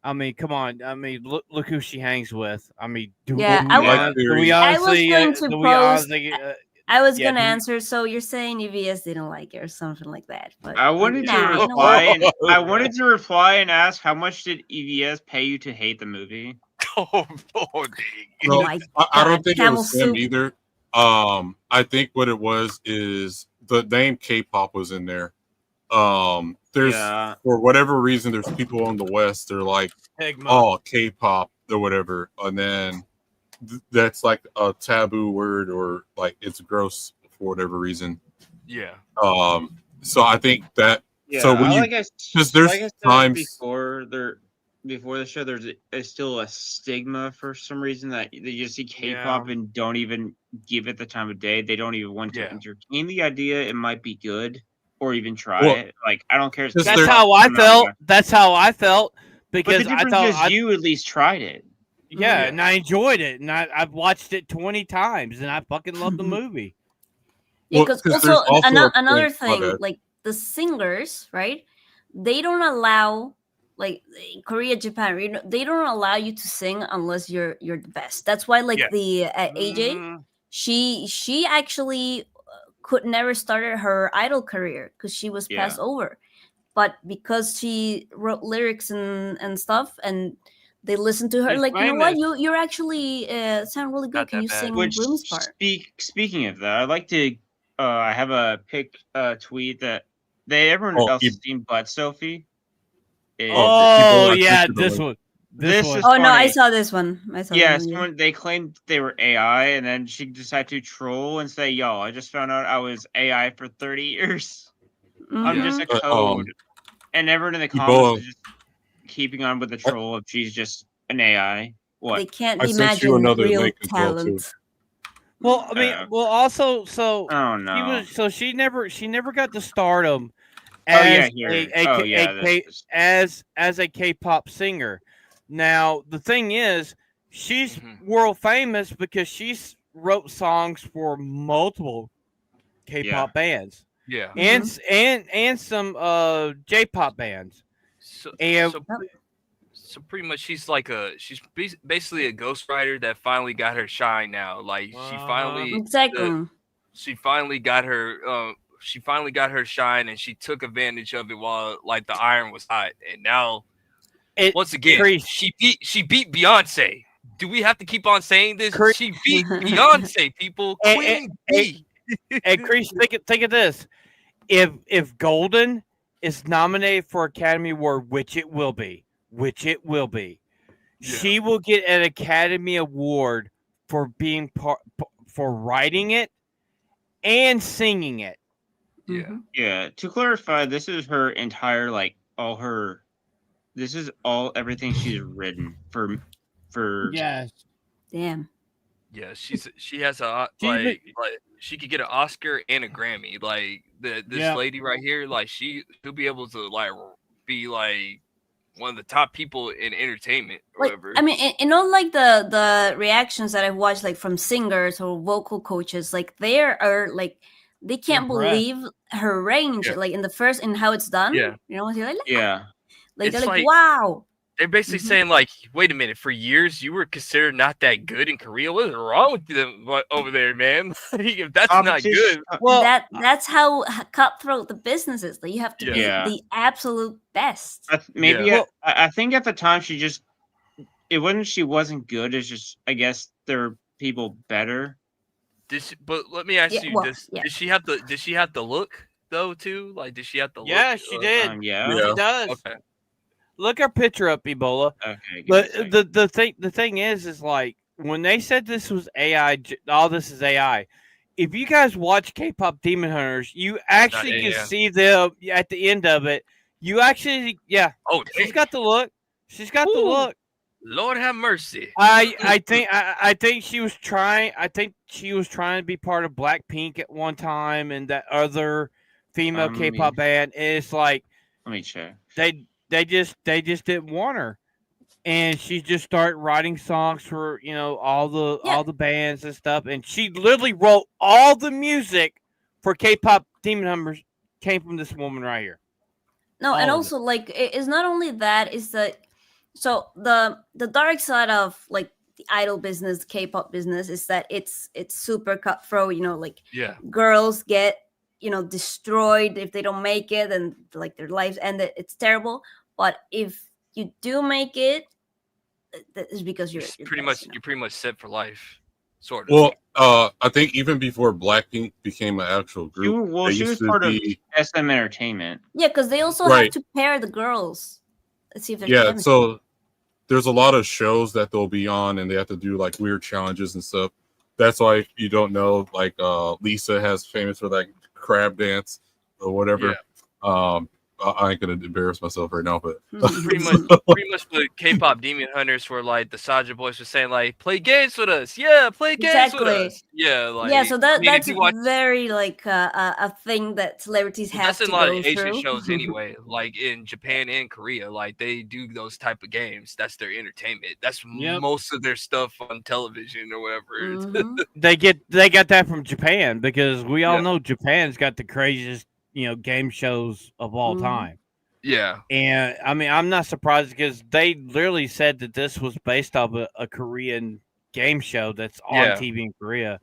I mean, come on. I mean, look who she hangs with. I mean, I was gonna answer. So you're saying EVS didn't like it or something like that? But I wanted to reply and ask, how much did EVS pay you to hate the movie? I don't think it was them either. I think what it was is the name K-pop was in there. There's for whatever reason, there's people on the West. They're like, oh, K-pop or whatever, and then that's like a taboo word, or like it's gross for whatever reason. Yeah. So I think that. Yeah. So when there's times before the show, there's still a stigma for some reason that they just see K-pop and don't even give it the time of day. They don't even want to entertain the idea. It might be good or even try it. Like, I don't care. That's how I felt. That's how I felt because I thought you at least tried it. Yeah, and I enjoyed it, and I've watched it 20 times, and I fucking love the movie. Yeah, because also another thing, like the singers, right? They don't allow, like in Korea, Japan, they don't allow you to sing unless you're the best. That's why, like the AJ, she actually could never started her idol career because she was passed over, but because she wrote lyrics and stuff and. They listen to her, like, you know what? You're actually sound really good. Can you sing Bloom's part? Speaking of that, I'd like to. I have a tweet that everyone else has seen, but Sophie. This one. This is oh funny. No, I saw this one. Someone they claimed they were AI, and then she decided to troll and say, "Yo, I just found out I was AI for 30 years. I'm just a code." And everyone in the comments is just keeping on with the troll of she's just an AI. What? They can't imagine real talent. Well, I mean, also, so oh no, she never got to stardom as as a K-pop singer. Now the thing is, she's world famous because she's wrote songs for multiple K-pop bands. Yeah. and some J-pop bands. So, And so pretty much she's basically a ghostwriter that finally got her shine now. Like Exactly. she finally got her shine, and she took advantage of it while like the iron was hot. And now once again Chris, she beat Beyonce. Do we have to keep on saying this? Chris- She beat Beyonce, people. Queen B. and Chris, think of this: if Golden is nominated for Academy Award, which it will be, she will get an Academy Award for being for writing it and singing it. Mhm. Yeah. To clarify, this is her entire This is everything she's written for. Yes. Damn. Yeah, she has a She's she could get an Oscar and a Grammy. Like this Yeah. lady right here, like she'll be able to like be like one of the top people in entertainment or Like, whatever. I mean, in all like the reactions that I've watched, like from singers or vocal coaches, like they are like they can't Impressed. believe her range, Yeah. like in how it's done. Yeah. You know, you're like, Yeah. like It's they're like, like- wow. They're basically Mhm. saying like, wait a minute, for years you were considered not that good in Korea. What is wrong with them over there, man? If that's not Competition- good, Well, That's how cutthroat the business is. Like you have to be Yeah. the absolute best. Maybe Yeah. I think at the time she wasn't good. It's just I guess there are people better. but let me ask Yeah, you well, this: yeah. did she have the look though too? Like, did she have the yeah, look? she did. Yeah. Yeah. She does. Okay. Look her picture up, Ebola. Okay. give me But a second. the thing is like when they said this was AI, all this is AI. If you guys watch K-pop Demon Hunters, you actually can AI. see them at the end of it. You actually, Oh, she's dang. got the look. She's got the Ooh. look. Lord have mercy. I think she was trying. I think she was trying to be part of Blackpink at one time, and that other female Um, K-pop band. And it's like Let me check. they just didn't want her, and she just started writing songs for all the bands and stuff, and she literally wrote all the music for K-pop Demon Hunters came from this woman right here. No, all and of it. also like it's not only that, it's that so the dark side of like the idol business, the K-pop business is that it's super cutthroat, like Yeah. girls get destroyed if they don't make it and like their lives ended. It's terrible. But if you do make it, that is because you're Pretty best, much you're pretty much set for life. Sort of. Well, I think even before Blackpink became an actual group, they She used was to part of be SM Entertainment. Yeah, because they also have Right. to pair the girls. Let's see if there's yeah. chemistry. So there's a lot of shows that they'll be on, and they have to do like weird challenges and stuff. That's why if you don't know, like Lisa has famous for that crab dance or whatever. I ain't gonna embarrass myself right now, but pretty much the K-pop Demon Hunters were like the Saja boys were saying like, play games with us, yeah, play games with Exactly. us, yeah, like yeah, so I mean, if that's you watch- very like a thing that celebrities have that's to in a lot go of Asian through. shows anyway. Like in Japan and Korea, like they do those type of games. That's their entertainment. That's Yep. most of their stuff on television or whatever. Mhm. They got that from Japan because we all Yeah. know Japan's got the craziest game shows of all Mhm. time. Yeah, And I mean, I'm not surprised because they literally said that this was based off a Korean game show that's on Yeah. TV in Korea.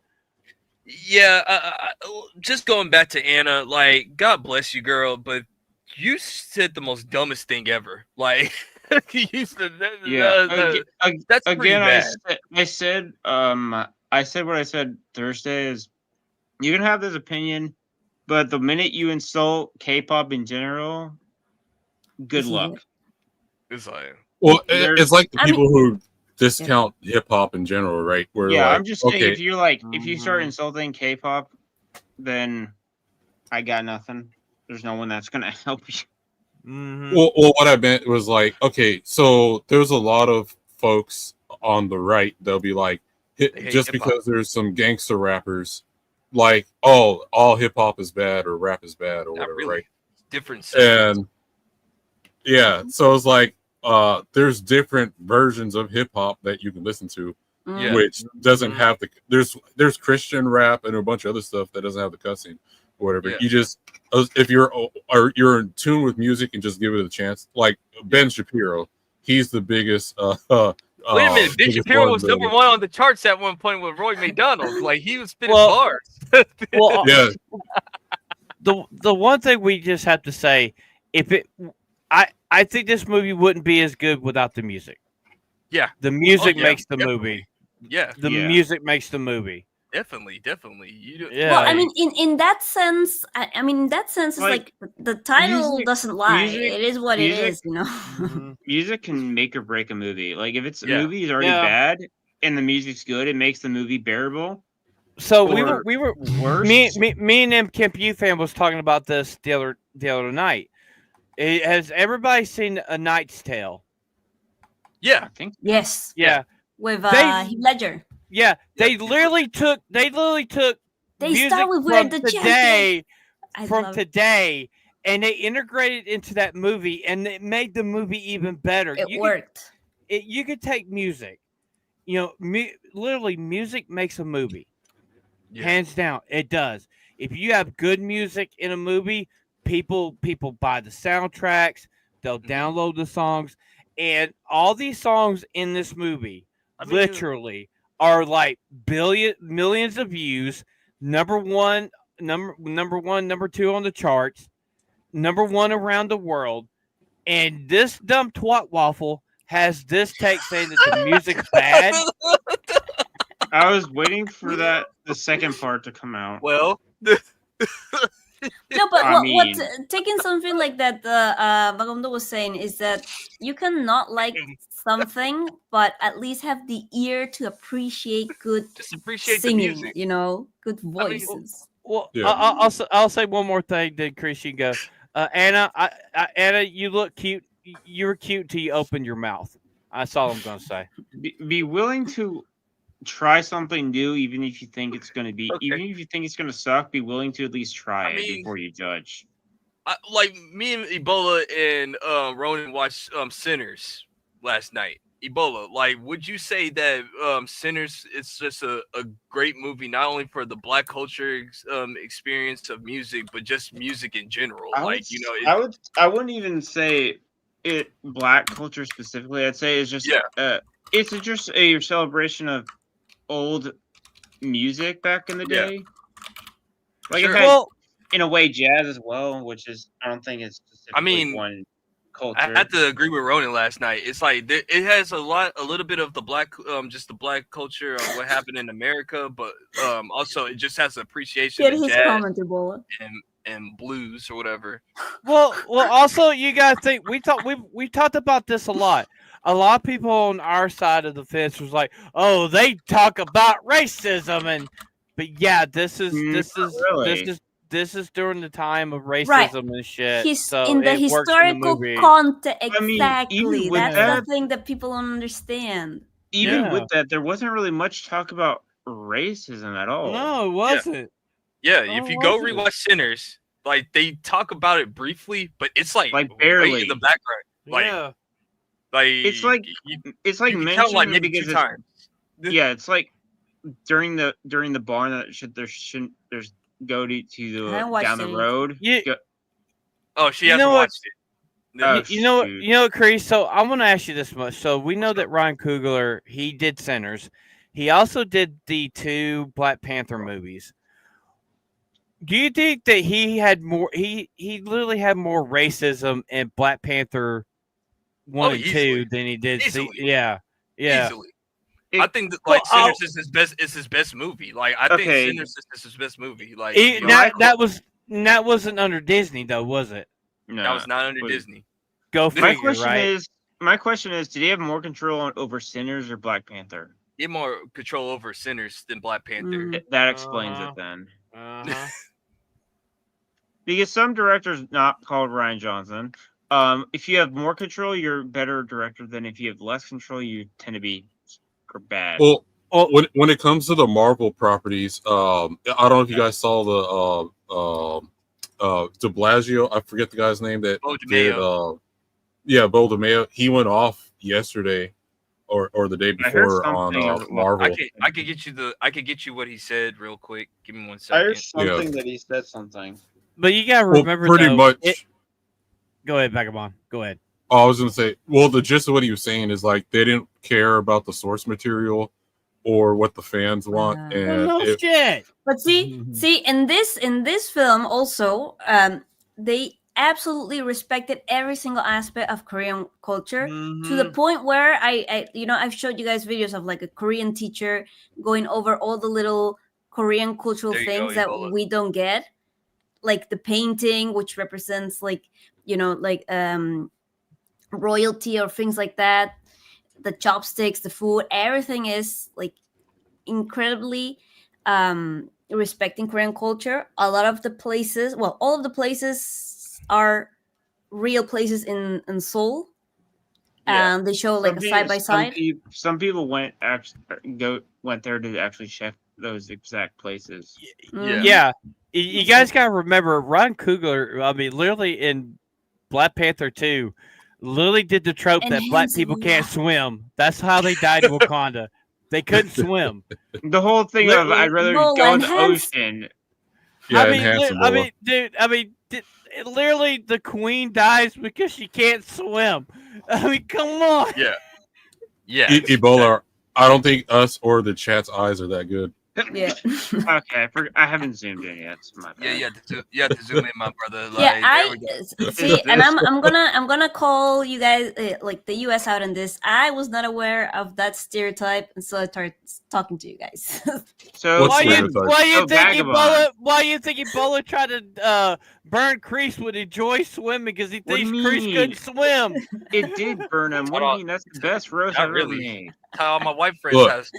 yeah. Just going back to Anna, like God bless you, girl, but you said the most dumbest thing ever. Like you said, that's pretty Again, bad. I said what I said Thursday is you can have this opinion, but the minute you insult K-pop in general, good This is luck. it. It's like well, There's- it's like the I mean- people who discount hip hop in general, right? Where Yeah, like, I'm just saying okay, if you start Mhm. insulting K-pop, then I got nothing. There's no one that's gonna help you. Mhm. well, what I meant was like, okay, so there's a lot of folks on the right. They'll be like, They hate just hip-hop. because there's some gangster rappers, like, oh, all hip hop is bad or rap is bad or not whatever, really right? different. segments. And yeah, so it's like there's different versions of hip hop that you can listen to, Yeah. which doesn't Mhm. have the there's Christian rap and a bunch of other stuff that doesn't have the cussing. whatever. Yeah. You just if you're in tune with music and just give it a chance. Like Ben Shapiro, he's the biggest. Wait a minute, Ben biggest Shapiro one was number million. one on the charts at one point with Roy McDonald. Like he was spitting Well- bars. Well, Yeah, the one thing we just have to say, I think this movie wouldn't be as good without the music. Yeah. The music yeah, makes the definitely. movie. Yeah, The Yeah. music makes the movie. definitely. Yeah. Well, I mean, in that sense, I mean, in that sense, it's Like, like the title music- doesn't lie. music- it is what music- it is, you know. Mhm. Music can make or break a movie. Like if it's a Yeah. movie is already Yeah. bad and the music's good, it makes the movie bearable. So Or we were Worse. me and M Kemp U fan was talking about this the other night. Has everybody seen A Knight's Tale? Yeah, I think Yes, Yeah. with They- Heath Ledger. Yeah. They literally took They music start with Where from the Champion. today I from love today and they integrated into that movie and it made the movie even better. it. It You worked. you could take music. You know, literally music makes a movie. Yeah. Hands down, it does. If you have good music in a movie, people buy the soundtracks, they'll Mhm. download the songs, and all these songs in this movie I mean, literally are like millions of views, number one, number two on the charts, number one around the world, and this dumb twat waffle has this take saying that the music's bad. I was waiting for the second part to come out. Well, No, but I what mean- taking something like that Magondo was saying is that you cannot like something, but at least have the ear to appreciate good just appreciate the singing. music. You know, good mean, voices. Well, Yeah. I'll say one more thing. Then Chris, you go. Anna, Anna, you look cute. You were cute till you opened your mouth. That's all I'm gonna say. Be willing to try something new, even if you think it's going to be, Okay. even if you think it's going to suck. Be willing to at least try I it mean- before you judge. Like me and Ebola and Ronan watched Sinners last night. Ebola, like, would you say that Sinners is just a great movie, not only for the Black culture experience of music, but just music in general? Like, you know, I wouldn't even say it Black culture specifically. I'd say it's just it's just a celebration of old music back in the Yeah. day. Like Sure. it had, Well, in a way, jazz as well, which is I don't think it's specifically mean, one culture. I had to agree with Ronan last night. It's like it has a little bit of the Black, just the Black culture of what happened in America, but also it just has appreciation Get of his jazz comment, Ebola. and blues or whatever. well. Also, you gotta think. We talked about this a lot. A lot of people on our side of the fence was like, "Oh, they talk about racism," but yeah, this is really. this is during the time of racism Right. and shit. He's so in the it works in the historical movie. context. I mean, Exactly. even with That's that- the thing that people don't understand. Even Yeah. with that, there wasn't really much talk about racism at all. No, it wasn't. Yeah, Oh, if you go was it? rewatch Sinners, like they talk about it briefly, but it's like right barely. in the background. Like, Yeah. like It's like it's like you can mentioned count like maybe because two it's- times. Yeah, it's like during the barn that there's go to I the haven't watched down the any. road. You, Oh, she You hasn't know what? watched it. Oh, you, you know, shoot. you know, Chris. So I want to ask you this much. So we know that Ryan Coogler, he did Sinners. He also did the 2 Black Panther movies. Do you think that he had more? He literally had more racism in Black Panther 1 Oh, and 2 easily. than he did. Easily. Yeah. Easily. It- I think that, Well, like Sinners is his best. Is his best movie. Like I think Okay. Sinners is his best movie. Like He- you know, that wasn't under Disney though, was it? No, that was not under wait. Disney. Go My figure, question right? my question is, did he have more control over Sinners or Black Panther? He had more control over Sinners than Black Panther. Mm. That explains Uh-huh. it then. Uh-huh. Because some directors not called Ryan Johnson. If you have more control, you're a better director than if you have less control, you tend to be bad. Well, when it comes to the Marvel properties, I don't know if you guys saw the De Blasio. I forget the guy's name that Bo did. DeMayo. Yeah, Bo DeMayo. He went off yesterday or the day I heard before on something. Marvel. I could get you what he said real quick. Give me 1 I second. heard something that he said something. But you gotta Well, remember, pretty though, much. Go ahead, Vagabond. Go ahead. I was gonna say, well, the gist of what he was saying is like they didn't care about the source material or what the fans want, Wow. and No it, shit. But see, in this film also, they absolutely respected every single aspect of Korean culture to the point where I've showed you guys videos of like a Korean teacher going over all the little Korean cultural There you things go, that Ebola. we don't get, like the painting, which represents like royalty or things like that. The chopsticks, the food, everything is like incredibly respecting Korean culture. A lot of the places, well, all of the places are real places in Seoul. Yeah. And they show like a side by side. Some people went there to actually check those exact places. Mhm. Yeah. You guys gotta remember, Ron Coogler. I mean, literally in Black Panther 2, literally did the trope And that black Hanson, people can't yeah. swim. That's how they died in Wakanda. They couldn't swim. The whole thing of Literally, I'd rather Nolan go in the Hanson. ocean. yeah, I mean, enhanced I mean, dude. I mean, literally, the queen dies because she can't swim. I mean, come on. Yeah. Yeah. Ebola. I don't think us or the chat's eyes are that good. Yeah. Okay, I haven't zoomed in yet. So my Yeah, bad. you have to zoom in, my brother. Like, Yeah, there we go. see, and I'm gonna call you guys like the U.S. out on this. I was not aware of that stereotype, and so I started talking to you guys. So What's Why you stereotype? think Vagabond. Ebola? Why you think Ebola tried to burn Kreese would enjoy swimming because he What do thinks you Kreese mean? couldn't swim? It did burn him. What do you mean? That's the best roast Not I've ever really. made. How all my white friends Look. has.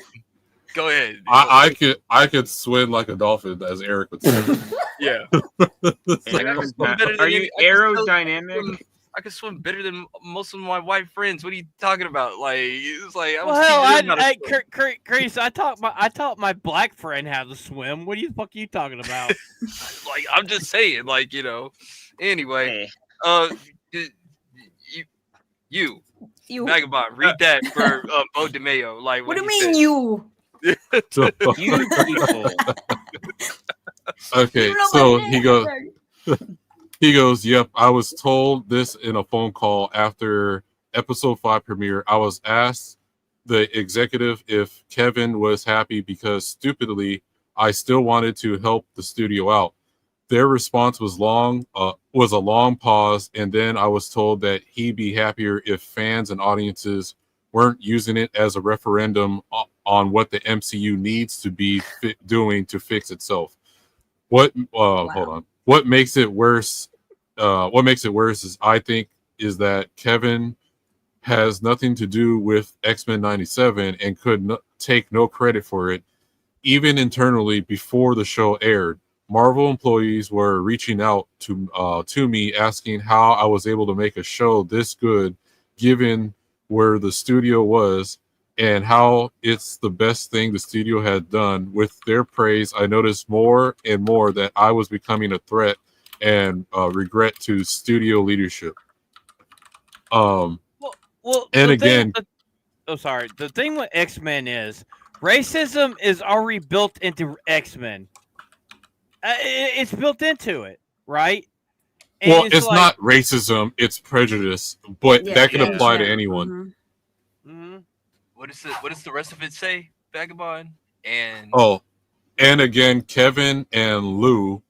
Go ahead. I could swim like a dolphin, as Eric would say. Yeah. Are you aerodynamic? I can swim better than most of my white friends. What are you talking about? Like, it's like I was Well, hell, teaching them how to swim. Kreese, I taught my black friend how to swim. What the fuck are you talking about? Like, I'm just saying, like, Anyway, Hey, you You. Vagabond, read that for Bo DeMayo. Like, What do you he mean said. you? So- you people. okay, You know so my he goes. name. He goes, "Yep, I was told this in a phone call after episode 5 premiere. I was asked the executive if Kevin was happy because stupidly I still wanted to help the studio out. Their response was a long pause, and then I was told that he'd be happier if fans and audiences weren't using it as a referendum on what the MCU needs to be doing to fix itself. Hold on. What makes it worse? What makes it worse is I think is that Kevin has nothing to do with X-Men 97 and could take no credit for it. Even internally, before the show aired, Marvel employees were reaching out to me asking how I was able to make a show this good, given where the studio was and how it's the best thing the studio had done. With their praise, I noticed more and more that I was becoming a threat and regret to studio leadership. Well, and the again, sorry. The thing with X-Men is racism is already built into X-Men. It's built into it, right? And well, it's like, not racism; it's prejudice, but Yeah, that can yeah. apply to yeah. anyone. Mhm. What does the rest of it say, Vagabond? And Oh, and again, Kevin and Lou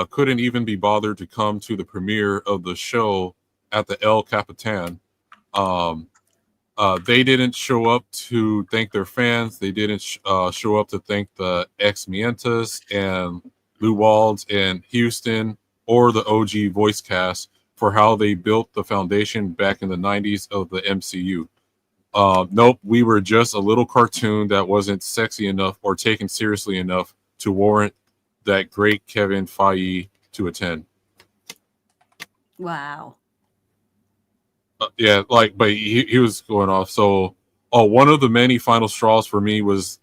couldn't even be bothered to come to the premiere of the show at the El Capitan. They didn't show up to thank their fans. They didn't show up to thank the ex-Mientas and Lou Walds and Houston or the OG voice cast for how they built the foundation back in the 90s of the MCU. Nope, we were just a little cartoon that wasn't sexy enough or taken seriously enough to warrant that great Kevin Feige to attend. Wow. Yeah, like, but he was going off. So, one of the many final straws for me was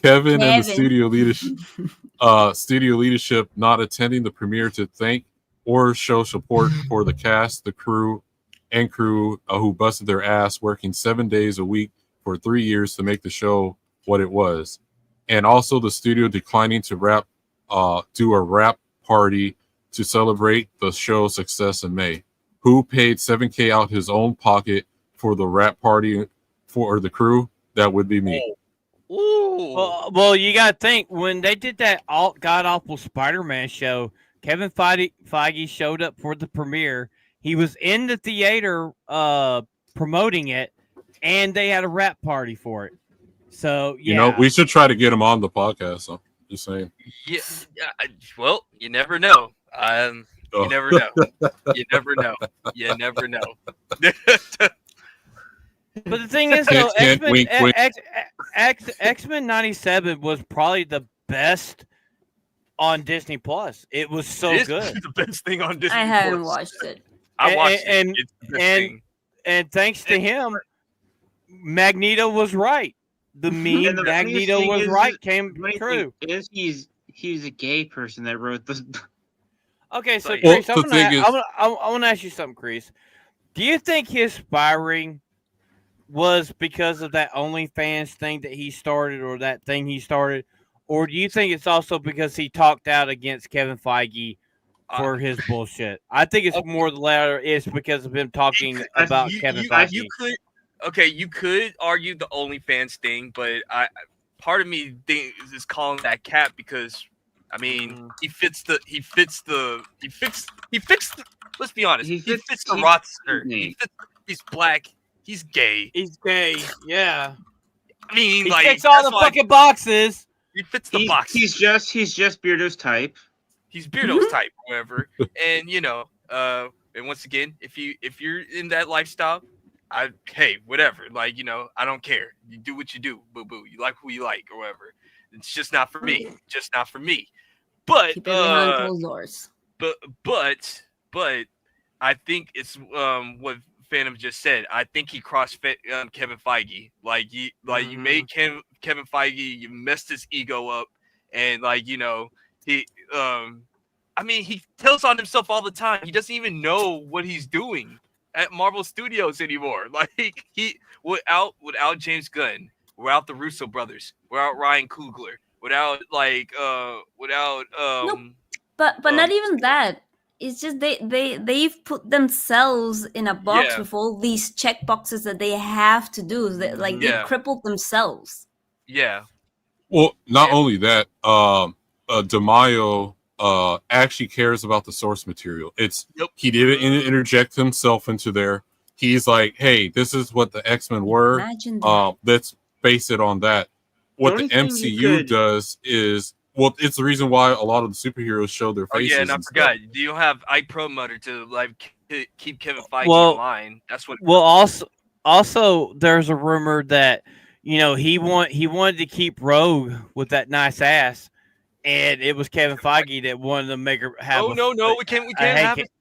Kevin and the studio leadership not attending the premiere to thank or show support for the cast, the crew, and crew who busted their ass working 7 days a week for 3 years to make the show what it was. And also the studio declining to do a rap party to celebrate the show's success in May. Who paid $7,000 out his own pocket for the rap party for the crew? That would be me. Ooh. Well, you got to think when they did that god awful Spider-Man show, Kevin Feige showed up for the premiere. He was in the theater promoting it, and they had a rap party for it. So yeah, You know, we should try to get him on the podcast. So just saying. Yeah. Well, you never know. You never know. You never know. You never know. But the thing is, though, X-Men 97 was probably the best on Disney Plus. It was so It is good. the best thing on Disney. I haven't Plus. watched it. I watched And- it. It's the best thing. And thanks to him, Magneto was right. The meme And the funniest Magneto thing was is right that- came The funny true. thing is he's a gay person that wrote this. Okay, so Well, Chris, the thing is- I want to ask you something, Chris. Do you think his firing was because of that OnlyFans thing that he started, or that thing he started, or do you think it's also because he talked out against Kevin Feige for his bullshit? I think it's more the latter. It's because of him talking about Kevin Feige. You could argue the OnlyFans thing, but part of me thinks is calling that cap because I mean he fits. Let's be honest. He fits the roster. He's black. He's gay. He's gay. Yeah. I mean, He like ticks all the that's why fucking boxes. he fits the box. He's just Beardo's type. He's Beardo's type, whatever. And and once again, if you're in that lifestyle, hey, whatever. Like, I don't care. You do what you do, boo boo. You like who you like or whatever. It's just not for me. Just not for me. But Keep it behind closed doors. but I think it's what Phantom just said. I think he crossed Kevin Feige. You made Kevin Feige, you messed his ego up, and he he tells on himself all the time. He doesn't even know what he's doing at Marvel Studios anymore. Like he without James Gunn, without the Russo brothers, without Ryan Coogler, without Nope. But not even that. It's just they've put themselves in a box Yeah. with all these check boxes that they have to do. That they Yeah. crippled themselves. yeah. Well, not only that, DeMaio actually cares about the source material. He didn't interject himself into there. He's like, hey, this is what the X-Men were. Imagine that. Let's base it on that. What The the only thing you MCU could- does is, it's the reason why a lot of the superheroes show their Oh faces. yeah, and I and stuff. forgot. Do you have Ike Perlmutter to keep Kevin Feige Well- in line? That's what. Well, also, there's a rumor that he wanted to keep Rogue with that nice ass, and it was Kevin Feige that wanted to make her have. No, we can't have it.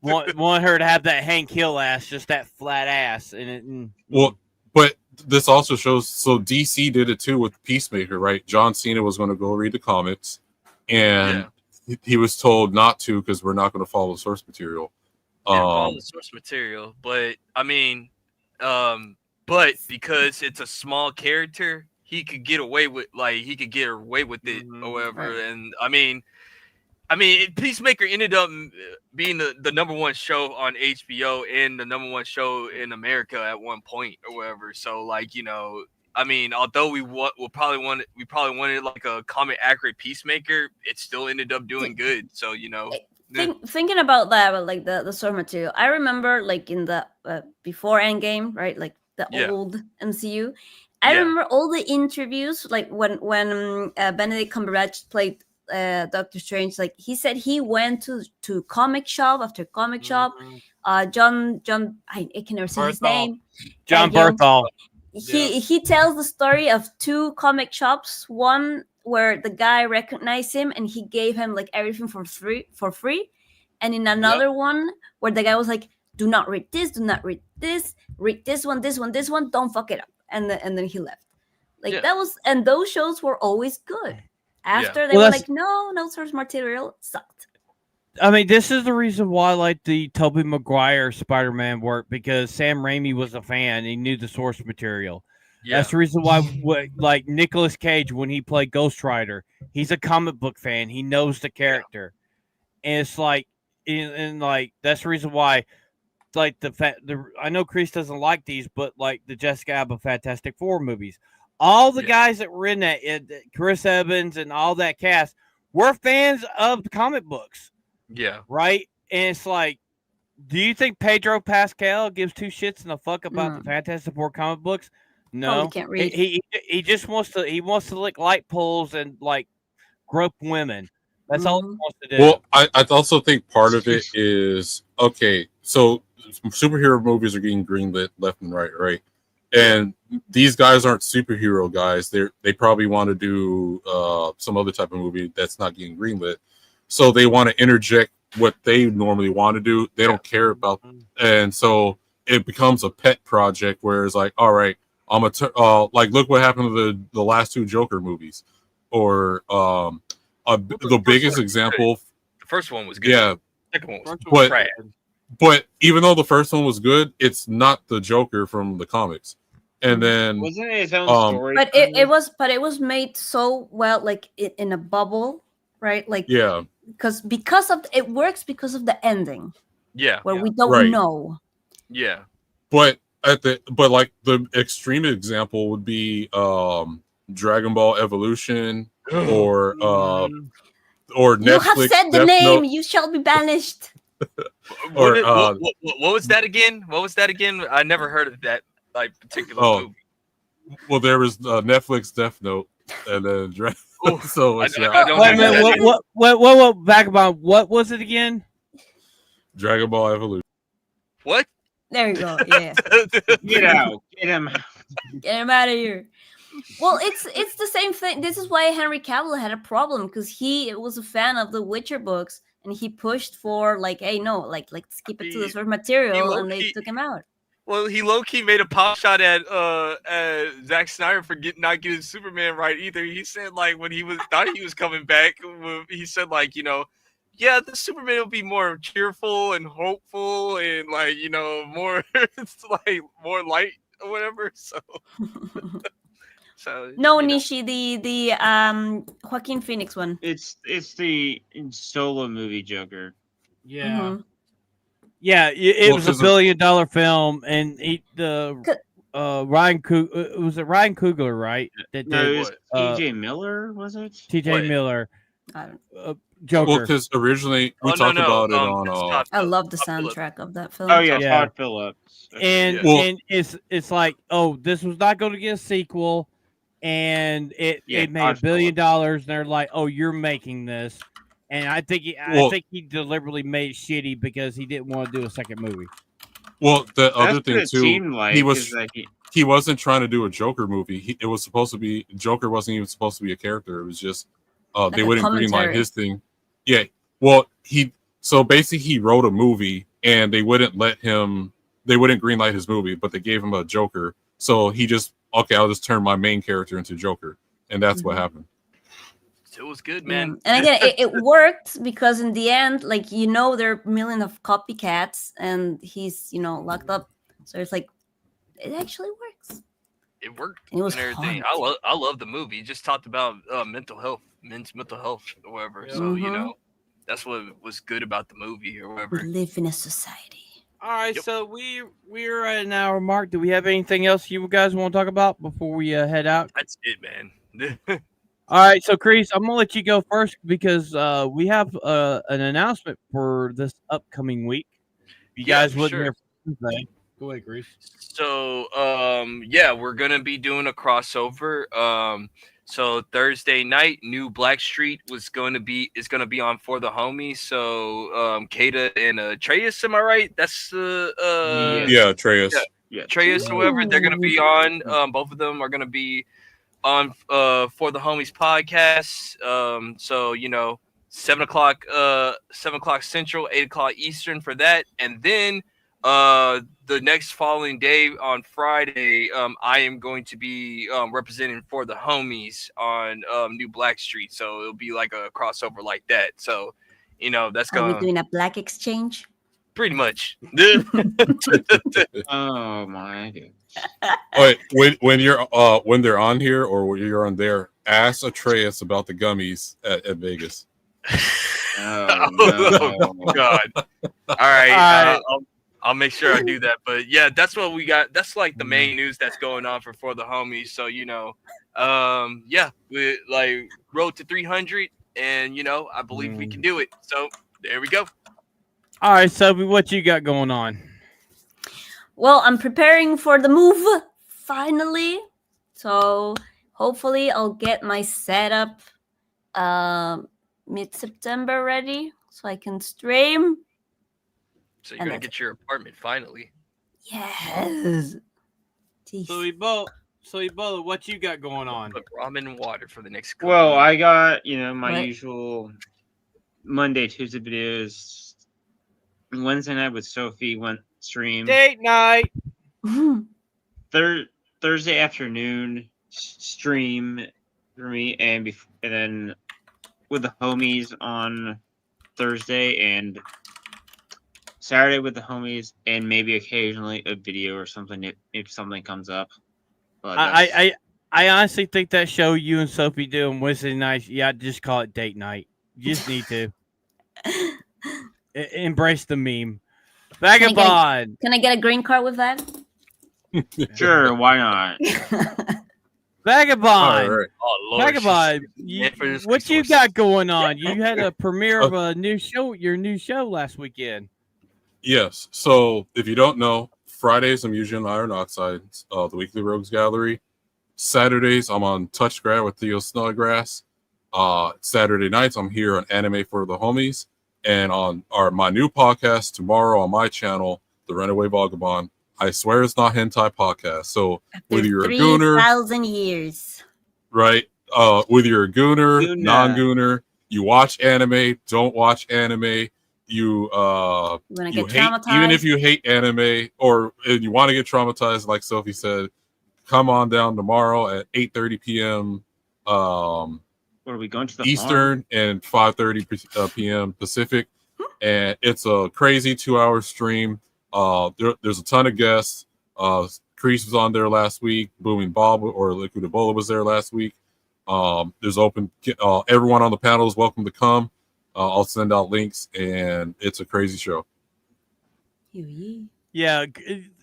want her to have that Hank Hill ass, just that flat ass, and Well, but this also shows. So DC did it too with Peacemaker, right? John Cena was going to go read the comics, and he was told not to because we're not going to follow the source material. Follow the source material, but I mean, but because it's a small character, he could get away with it or whatever. Right. And I mean, Peacemaker ended up being the number one show on HBO and the number one show in America at one point or whatever. So although we probably wanted like a comic accurate Peacemaker, it still ended up doing good. So Thinking about that, like the source material, I remember like in the before Endgame, right? Like the Yeah. old MCU. I Yeah. remember all the interviews, like when Benedict Cumberbatch played Doctor Strange. Like he said, he went to comic shop after comic shop. John, I can never say his Berthal. name. John Yeah. Berthal. He tells the story of two comic shops. One where the guy recognized him and he gave him like everything for free, and in another one where the guy was like, "Do not read this. Do not read this. Read this one. Don't fuck it up." And then he left. Like Yeah. that was, and those shows were always good. After they Well, were that's- like, no source material, sucked. I mean, this is the reason why, like, the Tobey Maguire Spider-Man worked, because Sam Raimi was a fan. He knew the source material. Yeah. That's the reason why, like, Nicolas Cage, when he played Ghost Rider, he's a comic book fan. He knows the character. And it's like, and like, that's the reason why, like, I know Chris doesn't like these, but, like, the Jessica Alba Fantastic Four movies, all the guys that were in that, Chris Evans and all that cast, were fans of the comic books. Yeah. Right? And it's like, do you think Pedro Pascal gives two shits and a fuck about the Fantastic Four comic books? No. Probably can't read. He just wants to lick light poles and, like, grope women. That's all he wants to do. Well, I also think part of it is, okay, so superhero movies are getting greenlit left and right? And these guys aren't superhero guys. They probably want to do some other type of movie that's not getting greenlit. So they want to interject what they normally want to do. They don't care about, and so it becomes a pet project where it's like, all right, I'm like, look what happened to the last two Joker movies, or the biggest example. The first one was good. Yeah, the second one was trash. But even though the first one was good, it's not the Joker from the comics. And then wasn't it his own story? But it was made so well, like in a bubble, right? Like, yeah, because of it works because of the ending. Yeah, where we don't know. Yeah, but like the extreme example would be Dragon Ball Evolution or Netflix. You have said the Death name. Note. You shall be banished. Or, what was that again? What was that again? I never heard of that like particular movie. Well, there was Netflix Death Note, and then so it's what Vagabond? What was it again? Dragon Ball Evolution. What? There you go. Yeah. Get out. Get him out. Get him out of here. Well, it's the same thing. This is why Henry Cavill had a problem, because he was a fan of the Witcher books, and he pushed for, like, hey, no, like let's keep it to the source material, and they took him out. Well, he low-key made a pop shot at Zack Snyder for not getting Superman right either. He said, like, when he thought he was coming back, he said, like, you know, yeah, the Superman will be more cheerful and hopeful and, like, you know, more it's like more light or whatever. So no, Nishi, the Joaquin Phoenix one. It's the solo movie Joker. Yeah. Mm-hmm. Yeah, it was $1 billion film, and Ryan Coogler, was it Ryan Coogler, right? That no, it was T.J. Miller, was it? T.J. Miller. I don't Joker. Well, because originally we talked about it on. I love the soundtrack of that film. Oh yeah, Todd Phillips. And it's like, oh, this was not going to get a sequel, and it made $1 billion, and they're like, oh, you're making this. And I think he deliberately made it shitty because he didn't want to do a second movie. Well, the other thing too, he wasn't trying to do a Joker movie. It was supposed to be Joker wasn't even supposed to be a character. It was just they wouldn't greenlight his thing. Yeah. Well, he wrote a movie and they wouldn't greenlight his movie, but they gave him a Joker. So he just I'll just turn my main character into Joker, and that's what happened. It was good, man. And again, it worked because in the end, like, you know, there are millions of copycats, and he's, you know, locked up. So it's like, it actually works. It worked. And it was and everything. I love the movie. It just talked about mental health or whatever. So you know, that's what was good about the movie or whatever. We live in a society. All right, so we're at an hour mark. Do we have anything else you guys want to talk about before we head out? That's it, man. All right, so Chris, I'm gonna let you go first because we have an announcement for this upcoming week. You guys wasn't here for Tuesday. Go ahead, Chris. So we're gonna be doing a crossover. So Thursday night, New Blackstreet is gonna be on For the Homies. So Kata and Treyas, am I right? That's Treyas. Yeah, Treyas, whoever, they're gonna be on. Both of them are gonna be on For the Homies podcast. So you know, 7 o'clock Central, 8 o'clock Eastern for that, and then the next following day on Friday, I am going to be representing For the Homies on New Blackstreet. So it'll be like a crossover like that. So you know, that's Are we going doing a black exchange? pretty much. Oh my god. Wait, when they're on here or when you're on there, ask Atreus about the gummies at Vegas. Oh Oh, no. God. All right. Alright. I'll make sure I do that. But yeah, that's what we got. That's like the main news that's going on for the homies. So, you know, yeah, we like road to 300, and you know, I believe we can do it. So there we go. All right, Sophie, what you got going on? Well, I'm preparing for the move finally. So hopefully I'll get my setup mid-September ready so I can stream. So you're And gonna that's get your apartment finally. Yes. Jeez. So Ebola, what you got going on? Put ramen and water for the next couple Well, weeks. I got, my What? usual Monday, Tuesday videos. Wednesday night with Sophie went stream. Date night. Thursday afternoon stream for me, and then with the homies on Thursday, and Saturday with the homies, and maybe occasionally a video or something if something comes up. But that's- I honestly think that show you and Sophie do on Wednesday nights, yeah, just call it date night. You just need to embrace the meme. Vagabond. Can I get a green card with that? sure, why not? Vagabond. All right. Oh Lord, Vagabond, Yeah, for this what you resource. got going on? You had a premiere of a new show, your new show last weekend. Yes. So if you don't know, Fridays I'm usually on Iron Oxide, the Weekly Rogues Gallery. Saturdays I'm on Touch Grad with Theo Snodgrass. Saturday nights I'm here on Anime for the Homies, and on my new podcast tomorrow on my channel, The Runaway Vagabond. I swear it's not hentai podcast. So whether you're a gooner, 3,000 years. right? Whether you're a gooner, Gooner. non-gooner, you watch anime, don't watch anime, you You want to you get hate, traumatized? even if you hate anime or you want to get traumatized, like Sophie said, come on down tomorrow at 8:30 p.m. What are we going to the farm? Eastern and 5:30 p.m. Pacific, and it's a crazy 2-hour stream. There's a ton of guests. Crease was on there last week. Booming Bob or Liquid Ebola was there last week. There's open. Everyone on the panel is welcome to come. I'll send out links, and it's a crazy show. Yeah,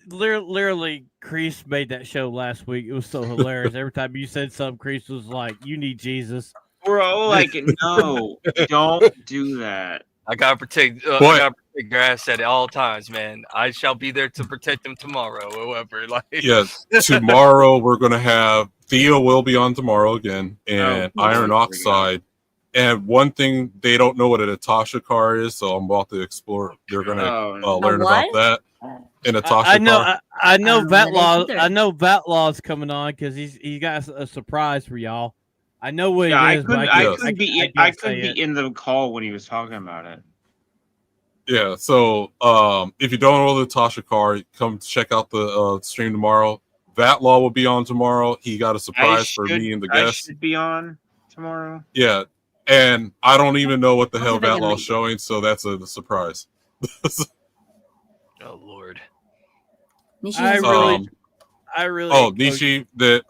literally, Crease made that show last week. It was so hilarious. Every time you said something, Crease was like, "You need Jesus." We're all like, no, don't do that. I gotta protect. I What? gotta protect grass at all times, man. I shall be there to protect them tomorrow. However, like Yes, tomorrow we're gonna have Theo will be on tomorrow again, and Oh, Iron here we go. Oxide. And one thing they don't know what a Natasha car is, so I'm about to explore. They're gonna Oh, no. learn what? about that. A Natasha I know, car. I know. don't know Vat that Law. either. I know Vat Law's coming on because he got a surprise for y'all. I know what Yeah, it is, but I Yes. couldn't be in the call when he was talking about it. Yeah, so if you don't know the Natasha car, come check out the stream tomorrow. Vat Law will be on tomorrow. He got a surprise for me and the I guests. should be on tomorrow. Yeah, and I don't even know what the hell How's it Vat gonna Law's be? showing, so that's a surprise. oh Lord. Nishi I has a really- Um, I really. Oh, Nishi, that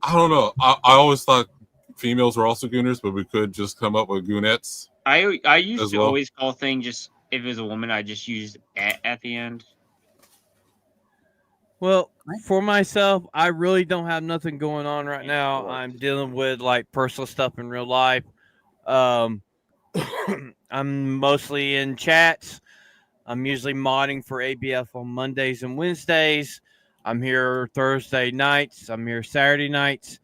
I don't know. I always thought females were also gooners, but we could just come up with goonettes. I used As to well. always call thing just if it was a woman, I just used at the end. Well, What? for myself, I really don't have nothing going on right now. I'm dealing with like personal stuff in real life. I'm mostly in chats. I'm usually modding for ABF on Mondays and Wednesdays. I'm here Thursday nights. I'm here Saturday nights.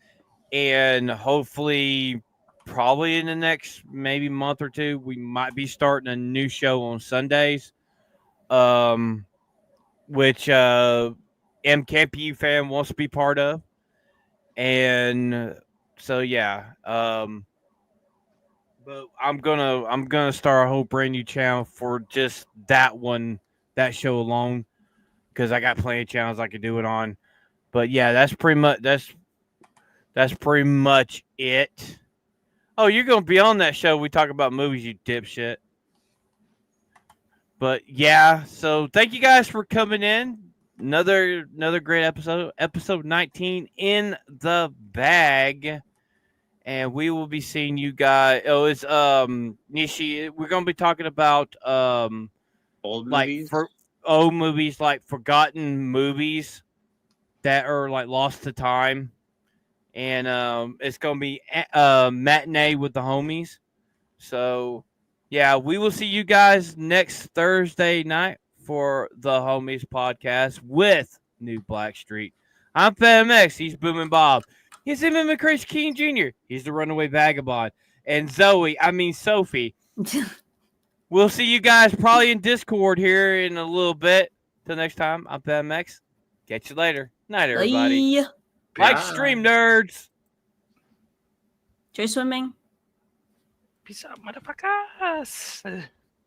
And hopefully, probably in the next maybe month or two, we might be starting a new show on Sundays. Which MKPU fan wants to be part of. And so yeah. But I'm gonna start a whole brand new channel for just that show alone, because I got plenty of channels I could do it on. But yeah, that's pretty much it. Oh, you're gonna be on that show. We talk about movies, you dipshit. But yeah, so thank you guys for coming in. Another great episode. Episode 19 in the bag. And we will be seeing you guys. Oh, it's Nishi. We're gonna be talking about Old like movies. for old movies, like forgotten movies that are like lost to time. And it's gonna be matinee with the homies. So yeah, we will see you guys next Thursday night for the Homies podcast with New Blackstreet. I'm FedMX. He's Booming Bob. He's Emma McCrae King Jr. He's the Runaway Vagabond. And Sophie. We'll see you guys probably in Discord here in a little bit. Till next time, I'm FedMX. Catch you later. Night, everybody. Bye. Like stream nerds. Enjoy swimming. Peace out, motherfuckers.